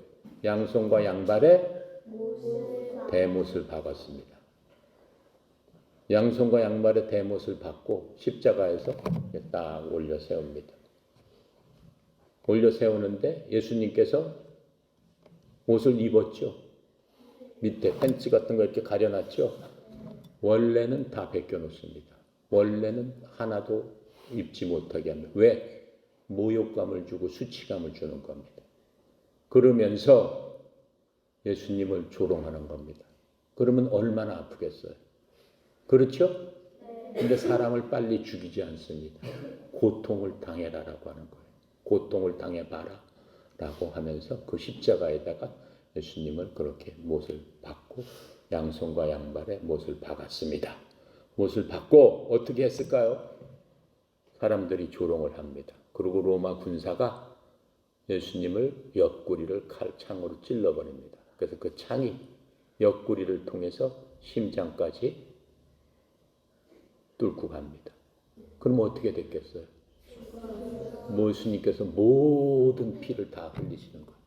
양손과 양발에 대못을 박았습니다. 양손과 양발에 대못을 박고 십자가에서 딱 올려 세웁니다. 올려 세우는데 예수님께서 옷을 입었죠. 밑에 팬츠 같은 거 이렇게 가려놨죠. 원래는 다 벗겨놓습니다. 원래는 하나도 입지 못하게 합니다. 왜? 모욕감을 주고 수치감을 주는 겁니다. 그러면서 예수님을 조롱하는 겁니다. 그러면 얼마나 아프겠어요? 그렇죠? 근데 사람을 빨리 죽이지 않습니다. 고통을 당해라라고 하는 거예요. 고통을 당해봐라 라고 하면서 그 십자가에다가 예수님을 그렇게 못을 박고 양손과 양발에 못을 박았습니다. 못을 박고 어떻게 했을까요? 사람들이 조롱을 합니다. 그리고 로마 군사가 예수님을 옆구리를 창으로 찔러버립니다. 그래서 그 창이 옆구리를 통해서 심장까지 뚫고 갑니다. 그럼 어떻게 됐겠어요? 예수님께서 모든 피를 다 흘리시는 거예요.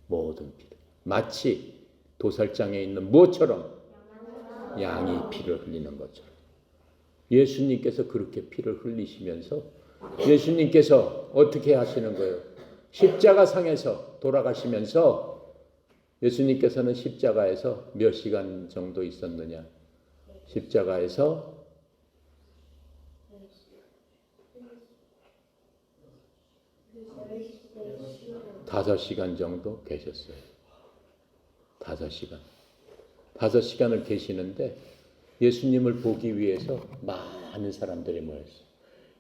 모든 피를. 마치 도살장에 있는 무엇처럼 양이 피를 흘리는 것처럼. 예수님께서 그렇게 피를 흘리시면서 예수님께서 어떻게 하시는 거예요? 십자가 상에서 돌아가시면서 예수님께서는 십자가에서 몇 시간 정도 있었느냐? 십자가에서 5시간 정도 계셨어요. 5시간. 5시간을 계시는데 예수님을 보기 위해서 많은 사람들이 모였어요.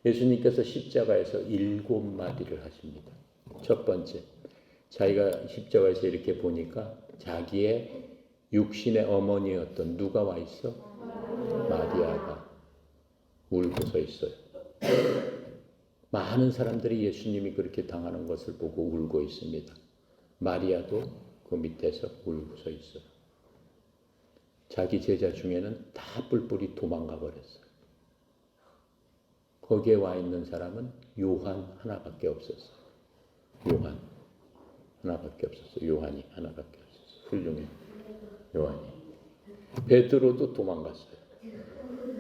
예수님께서 십자가에서 7마디를 하십니다. 첫 번째, 자기가 십자가에서 이렇게 보니까 자기의 육신의 어머니였던 누가 와 있어? 마리아가 울고 서 있어요. 많은 사람들이 예수님이 그렇게 당하는 것을 보고 울고 있습니다. 마리아도 그 밑에서 울고 서 있어요. 자기 제자 중에는 다 뿔뿔이 도망가 버렸어요. 거기에 와 있는 사람은 요한 하나밖에 없었어요. 요한 하나밖에 없었어요. 요한이 하나밖에 없었어요. 훌륭해. 요한이. 베드로도 도망갔어요.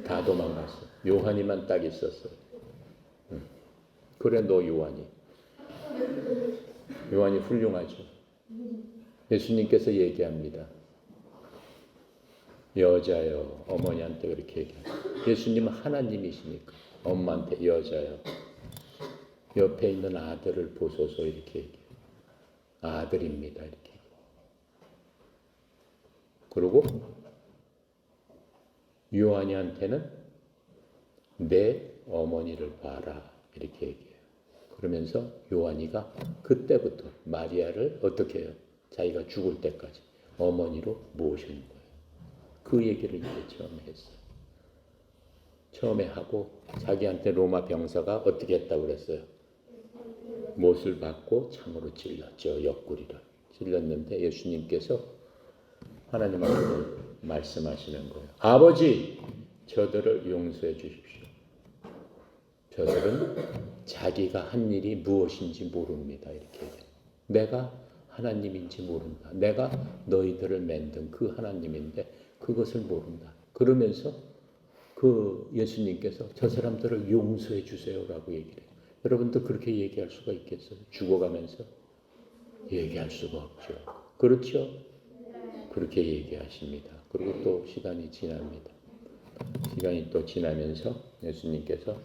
다 도망갔어요. 요한이만 딱 있었어요. 그래 너 요한이. 요한이 훌륭하죠. 예수님께서 얘기합니다. 여자여, 어머니한테 그렇게 얘기합니다. 예수님은 하나님이시니까 엄마한테 여자여, 옆에 있는 아들을 보소서 이렇게 얘기해요. 아들입니다 이렇게. 그리고 요한이한테는 내 어머니를 봐라 이렇게 얘기해요. 그러면서 요한이가 그때부터 마리아를 어떻게 해요? 자기가 죽을 때까지 어머니로 모시는 거예요. 그 얘기를 이제 처음에 했어요. 처음에 하고 자기한테 로마 병사가 어떻게 했다고 그랬어요? 못을 받고 창으로 찔렀죠. 옆구리를 찔렀는데 예수님께서 하나님 앞에 말씀하시는 거예요. 아버지, 저들을 용서해 주십시오. 저들은 자기가 한 일이 무엇인지 모릅니다. 이렇게 얘기해요. 내가 하나님인지 모른다. 내가 너희들을 만든 그 하나님인데 그것을 모른다. 그러면서 그 예수님께서 저 사람들을 용서해 주세요라고 얘기를 해요. 여러분도 그렇게 얘기할 수가 있겠어요? 죽어가면서? 얘기할 수가 없죠. 그렇죠? 그렇게 얘기하십니다. 그리고 또 시간이 지납니다. 시간이 또 지나면서 예수님께서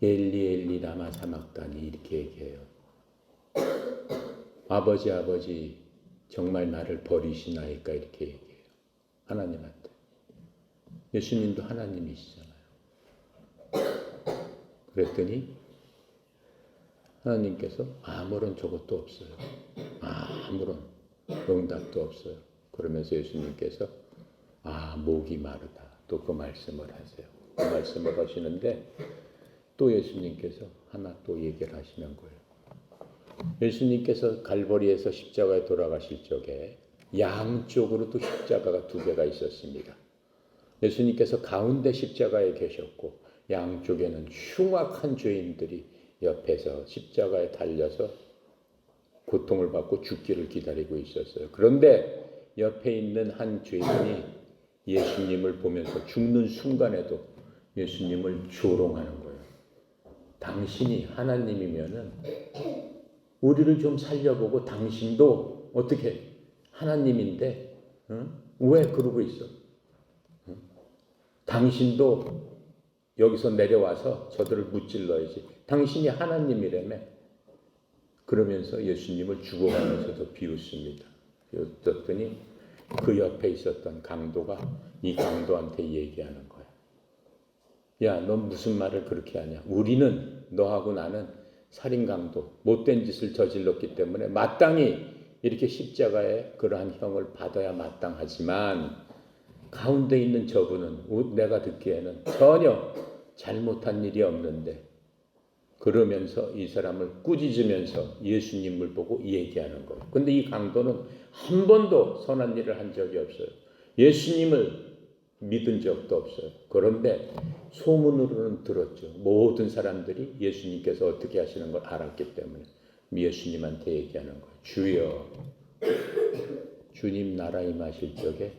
엘리 엘리 라마 사막다니 이렇게 얘기해요. 아버지 아버지 정말 나를 버리시나이까 이렇게 얘기해요. 하나님한테. 예수님도 하나님이시잖아요. 그랬더니 하나님께서 아무런 저것도 없어요. 아무런 응답도 없어요. 그러면서 예수님께서 목이 마르다. 또 그 말씀을 하세요. 그 말씀을 하시는데 또 예수님께서 하나 또 얘기를 하시는 거예요. 예수님께서 갈보리에서 십자가에 돌아가실 적에 양쪽으로도 십자가가 두 개가 있었습니다. 예수님께서 가운데 십자가에 계셨고 양쪽에는 흉악한 죄인들이 옆에서 십자가에 달려서 고통을 받고 죽기를 기다리고 있었어요. 그런데 옆에 있는 한 죄인이 예수님을 보면서 죽는 순간에도 예수님을 조롱하는 거예요. 당신이 하나님이면은 우리를 좀 살려보고 당신도 어떻게 하나님인데 왜 그러고 있어? 당신도 여기서 내려와서 저들을 무찔러야지. 당신이 하나님이라며. 그러면서 예수님을 죽어가면서도 비웃습니다. 비웃더니 그 옆에 있었던 강도가 이 강도한테 얘기하는 거야. 야, 넌 무슨 말을 그렇게 하냐? 우리는 너하고 나는 살인 강도, 못된 짓을 저질렀기 때문에 마땅히 이렇게 십자가에 그러한 형을 받아야 마땅하지만 가운데 있는 저분은 내가 듣기에는 전혀 잘못한 일이 없는데 그러면서 이 사람을 꾸짖으면서 예수님을 보고 얘기하는 거예요. 근데 이 강도는 한 번도 선한 일을 한 적이 없어요. 예수님을 믿은 적도 없어요. 그런데 소문으로는 들었죠. 모든 사람들이 예수님께서 어떻게 하시는 걸 알았기 때문에 예수님한테 얘기하는 거예요. 주여, 주님 나라 임하실 적에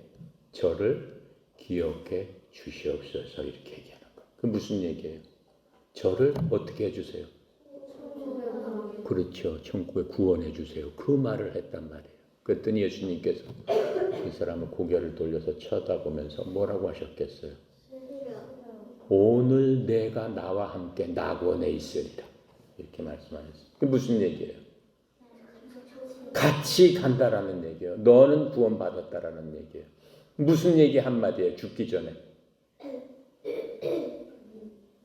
저를 기억해 주시옵소서 이렇게 얘기하는 거예요. 그 무슨 얘기예요? 저를 어떻게 해주세요? 그렇죠. 천국에 구원해 주세요. 그 말을 했단 말이에요. 그랬더니 예수님께서 이 사람을 고개를 돌려서 쳐다보면서 뭐라고 하셨겠어요? 오늘 내가 나와 함께 낙원에 있으리라. 이렇게 말씀하셨어요. 그게 무슨 얘기예요? 같이 간다라는 얘기예요. 너는 구원받았다라는 얘기예요. 무슨 얘기 한마디예요? 죽기 전에.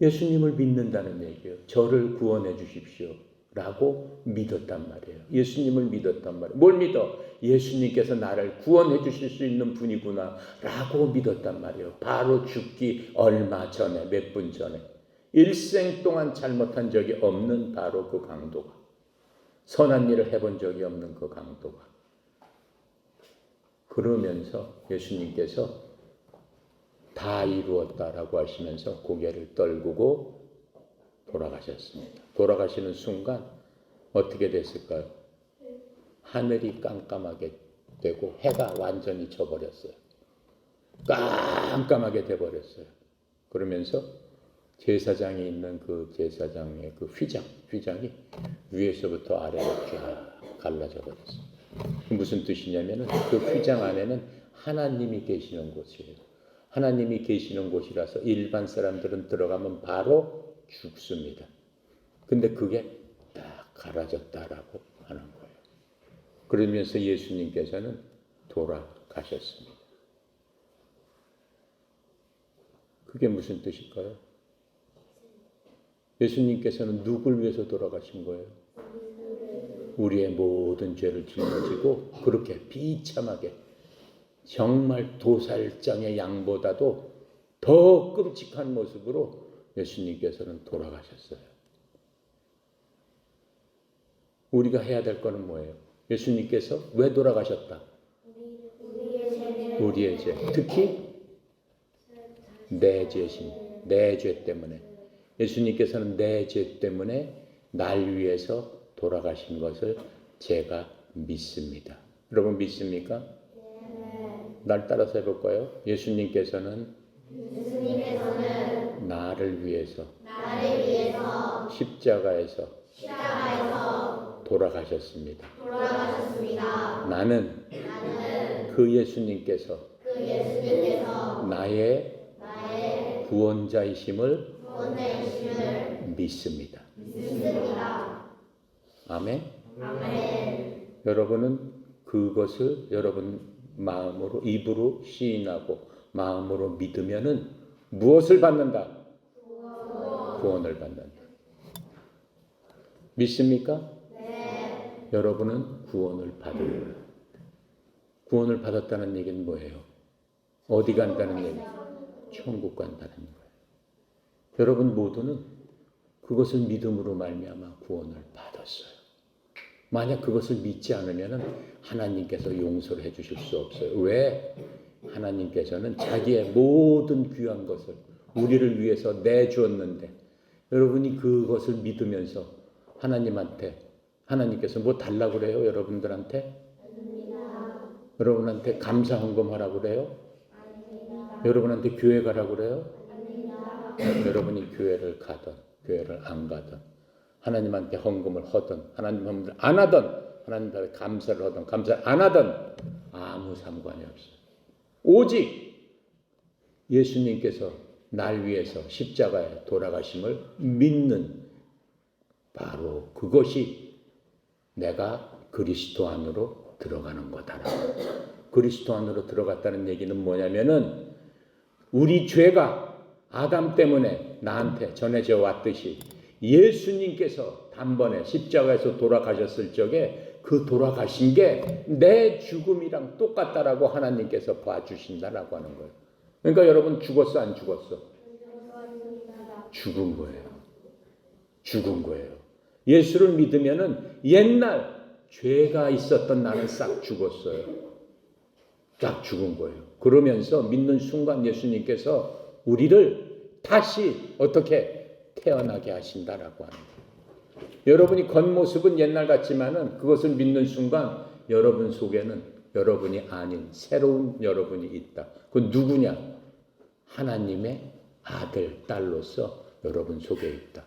예수님을 믿는다는 얘기예요. 저를 구원해 주십시오. 라고 믿었단 말이에요. 예수님을 믿었단 말이에요. 뭘 믿어? 예수님께서 나를 구원해 주실 수 있는 분이구나 라고 믿었단 말이에요. 바로 죽기 얼마 전에, 몇 분 전에 일생 동안 잘못한 적이 없는 바로 그 강도가, 선한 일을 해본 적이 없는 그 강도가, 그러면서 예수님께서 다 이루었다라고 하시면서 고개를 떨구고 돌아가셨습니다. 돌아가시는 순간 어떻게 됐을까요? 하늘이 깜깜하게 되고 해가 완전히 져버렸어요. 깜깜하게 돼버렸어요. 그러면서 제사장이 있는 그 제사장의 그 휘장이 위에서부터 아래로 쫙 갈라져 버렸어요. 무슨 뜻이냐면은 그 휘장 안에는 하나님이 계시는 곳이에요. 하나님이 계시는 곳이라서 일반 사람들은 들어가면 바로 죽습니다. 근데 그게 딱 갈라졌다라고 하는 거예요. 그러면서 예수님께서는 돌아가셨습니다. 그게 무슨 뜻일까요? 예수님께서는 누굴 위해서 돌아가신 거예요? 우리의 모든 죄를 짊어지고 그렇게 비참하게 정말 도살장의 양보다도 더 끔찍한 모습으로 예수님께서는 돌아가셨어요. 우리가 해야 될 거는 뭐예요? 예수님께서 왜 돌아가셨다? 우리의 죄, 특히 내 죄신, 내 죄 때문에. 예수님께서는 내 죄 때문에 날 위해서 돌아가신 것을 제가 믿습니다. 여러분 믿습니까? 날 따라서 해볼까요? 예수님께서는 나를 위해서 십자가에서 돌아가셨습니다. 나는 그 예수님께서 나의 구원자이심을 믿습니다. 아멘. 여러분은 그것을 여러분 마음으로 입으로 시인하고 마음으로 믿으면은 무엇을 받는다? 구원을 받는다. 믿습니까? 네. 여러분은 구원을 받을 거예요. 구원을 받았다는 얘기는 뭐예요? 어디 간다는 얘기예요? 천국 간다는 거예요. 여러분 모두는 그것을 믿음으로 말미암아 구원을 받았어요. 만약 그것을 믿지 않으면 하나님께서 용서를 해주실 수 없어요. 왜? 하나님께서는 자기의 모든 귀한 것을 우리를 위해서 내주었는데 여러분이 그것을 믿으면서 하나님께서 뭐 달라고 그래요? 여러분들한테? 여러분한테 감사 헌금하라고 그래요? 여러분한테 교회 가라고 그래요? 여러분이 교회를 가든 교회를 안 가든 하나님한테 헌금을 하든 하나님 헌금을 안 하든 하나님한테 감사를 하든 감사를 안 하든 아무 상관이 없어요. 오직 예수님께서 날 위해서 십자가에 돌아가심을 믿는 바로 그것이 내가 그리스도 안으로 들어가는 거다. 그리스도 안으로 들어갔다는 얘기는 뭐냐면은 우리 죄가 아담 때문에 나한테 전해져 왔듯이 예수님께서 단번에 십자가에서 돌아가셨을 적에 그 돌아가신 게 내 죽음이랑 똑같다라고 하나님께서 봐주신다라고 하는 거예요. 그러니까 여러분 죽었어 안 죽었어? 죽은 거예요. 죽은 거예요. 예수를 믿으면은 옛날 죄가 있었던 나는 싹 죽었어요. 싹 죽은 거예요. 그러면서 믿는 순간 예수님께서 우리를 다시 어떻게 태어나게 하신다라고 하는 거예요. 여러분이 겉모습은 옛날 같지만은 그것을 믿는 순간 여러분 속에는 여러분이 아닌 새로운 여러분이 있다. 그건 누구냐? 하나님의 아들, 딸로서 여러분 속에 있다.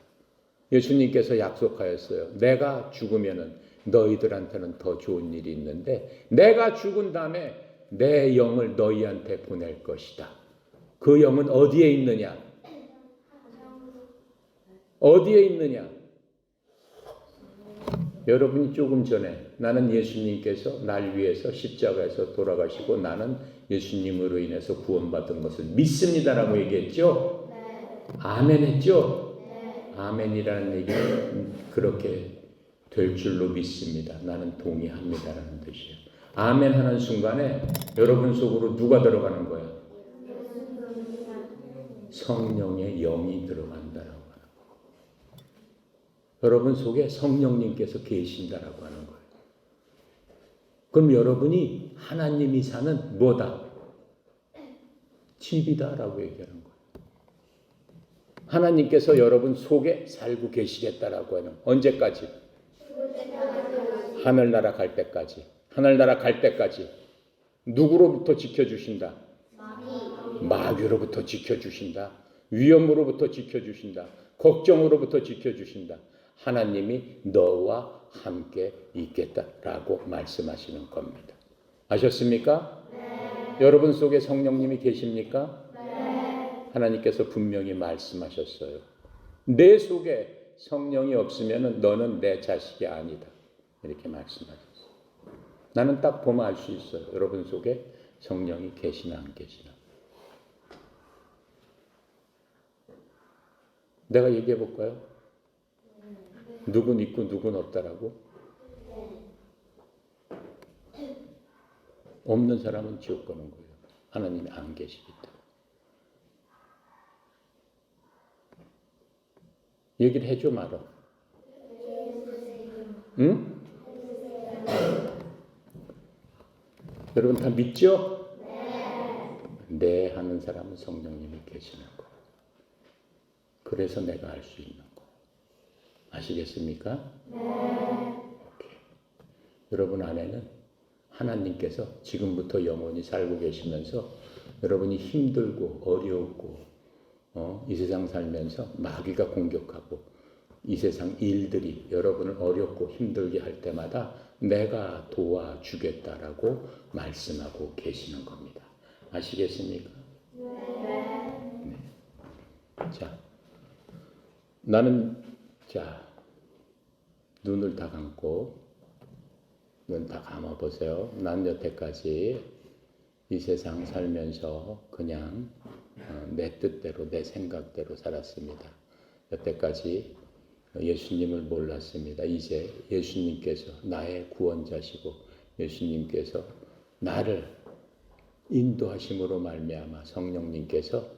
예수님께서 약속하였어요. 내가 죽으면은 너희들한테는 더 좋은 일이 있는데 내가 죽은 다음에 내 영을 너희한테 보낼 것이다. 그 영은 어디에 있느냐? 어디에 있느냐? 여러분이 조금 전에 나는 예수님께서 날 위해서 십자가에서 돌아가시고 나는 예수님으로 인해서 구원받은 것을 믿습니다라고 얘기했죠? 네. 아멘 했죠? 네. 아멘이라는 얘기는 그렇게 될 줄로 믿습니다. 나는 동의합니다라는 뜻이에요. 아멘 하는 순간에 여러분 속으로 누가 들어가는 거야? 성령의 영이 들어간다라고 하는 거예요. 여러분 속에 성령님께서 계신다라고 하는 거예요. 그럼 여러분이 하나님이 사는 뭐다? 집이다라고 얘기하는 거예요. 하나님께서 여러분 속에 살고 계시겠다라고 하는 언제까지? 하늘나라 갈 때까지. 하늘나라 갈 때까지 누구로부터 지켜주신다? 마귀로부터 지켜주신다. 위험으로부터 지켜주신다. 걱정으로부터 지켜주신다. 하나님이 너와 함께 있겠다라고 말씀하시는 겁니다. 아셨습니까? 네. 여러분 속에 성령님이 계십니까? 네. 하나님께서 분명히 말씀하셨어요. 내 속에 성령이 없으면 너는 내 자식이 아니다. 이렇게 말씀하셨어요. 나는 딱 보면 알 수 있어요. 여러분 속에 성령이 계시나 안 계시나. 내가 얘기해 볼까요? 누군 있고 누군 없다라고? 없는 사람은 지옥 가는 거예요. 하나님이 안 계시기 때문에. 얘기를 해줘 말아. 응? 여러분 다 믿죠? 네 하는 사람은 성령님이 계시는 거예요. 그래서 내가 알 수 있는 거예요. 아시겠습니까? 네. 오케이. 여러분 안에는 하나님께서 지금부터 영원히 살고 계시면서 여러분이 힘들고 어렵고 이 세상 살면서 마귀가 공격하고 이 세상 일들이 여러분을 어렵고 힘들게 할 때마다 내가 도와주겠다라고 말씀하고 계시는 겁니다. 아시겠습니까? 네. 자, 나는 눈을 다 감고 눈 다 감아 보세요. 난 여태까지 이 세상 살면서 그냥 내 뜻대로 내 생각대로 살았습니다. 여태까지 예수님을 몰랐습니다. 이제 예수님께서 나의 구원자시고 예수님께서 나를 인도하심으로 말미암아 성령님께서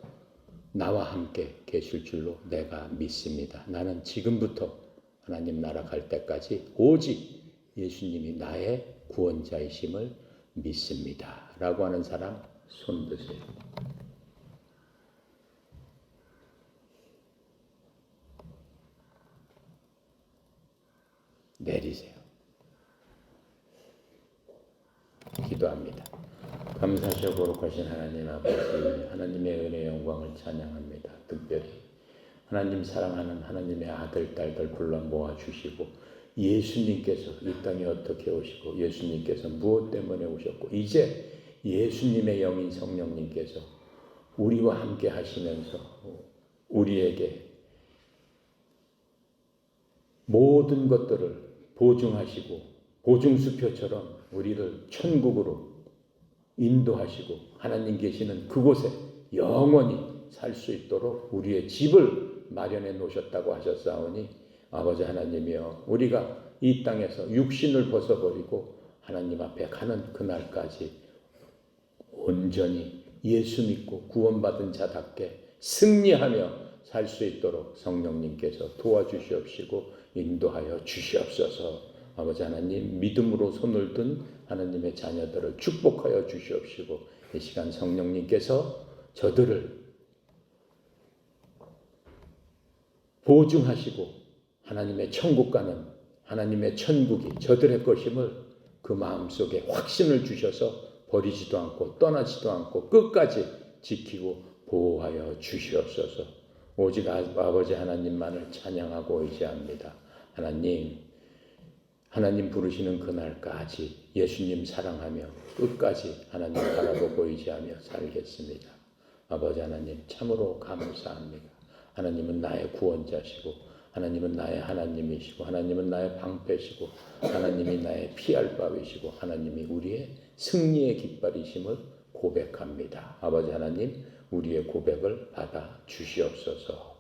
나와 함께 계실 줄로 내가 믿습니다. 나는 지금부터 하나님 나라 갈 때까지 오직 예수님이 나의 구원자이심을 믿습니다. 라고 하는 사람 손 드세요. 내리세요. 기도합니다. 감사하시고 거룩하신 하나님 아버지, 하나님의 은혜의 영광을 찬양합니다. 특별히 하나님 사랑하는 하나님의 아들, 딸들 불러 모아주시고 예수님께서 이 땅에 어떻게 오시고 예수님께서 무엇 때문에 오셨고 이제 예수님의 영인 성령님께서 우리와 함께 하시면서 우리에게 모든 것들을 보증하시고 보증수표처럼 우리를 천국으로 인도하시고 하나님 계시는 그곳에 영원히 살 수 있도록 우리의 집을 마련해 놓으셨다고 하셨사오니 아버지 하나님이여 우리가 이 땅에서 육신을 벗어버리고 하나님 앞에 가는 그날까지 온전히 예수 믿고 구원받은 자답게 승리하며 살 수 있도록 성령님께서 도와주시옵시고 인도하여 주시옵소서. 아버지 하나님 믿음으로 손을 든 하나님의 자녀들을 축복하여 주시옵시고 이 시간 성령님께서 저들을 보증하시고 하나님의 천국 가는 하나님의 천국이 저들의 것임을 그 마음속에 확신을 주셔서 버리지도 않고 떠나지도 않고 끝까지 지키고 보호하여 주시옵소서. 오직 아버지 하나님만을 찬양하고 의지합니다. 하나님 부르시는 그날까지 예수님 사랑하며 끝까지 하나님 바라보고 의지하며 살겠습니다. 아버지 하나님 참으로 감사합니다. 하나님은 나의 구원자시고 하나님은 나의 하나님이시고 하나님은 나의 방패시고 하나님이 나의 피할 바위시고 하나님이 우리의 승리의 깃발이심을 고백합니다. 아버지 하나님 우리의 고백을 받아 주시옵소서.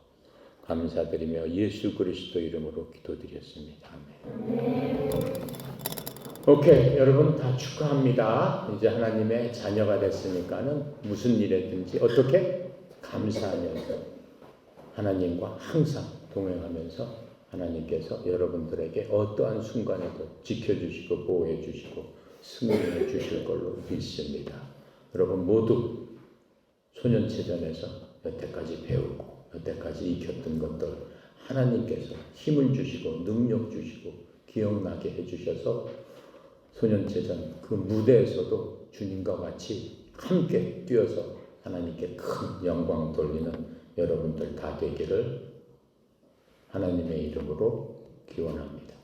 감사드리며 예수 그리스도 이름으로 기도드렸습니다. 아멘. 오케이, 여러분 다 축하합니다. 이제 하나님의 자녀가 됐으니까는 무슨 일이든지 어떻게 감사하면서 하나님과 항상 동행하면서 하나님께서 여러분들에게 어떠한 순간에도 지켜주시고 보호해 주시고 승리해 주실 걸로 믿습니다. 여러분 모두 소년체전에서 여태까지 배우고 여태까지 익혔던 것들 하나님께서 힘을 주시고 능력 주시고 기억나게 해주셔서 소년체전 그 무대에서도 주님과 같이 함께 뛰어서 하나님께 큰 영광 돌리는 여러분들 다 되기를 하나님의 이름으로 기원합니다.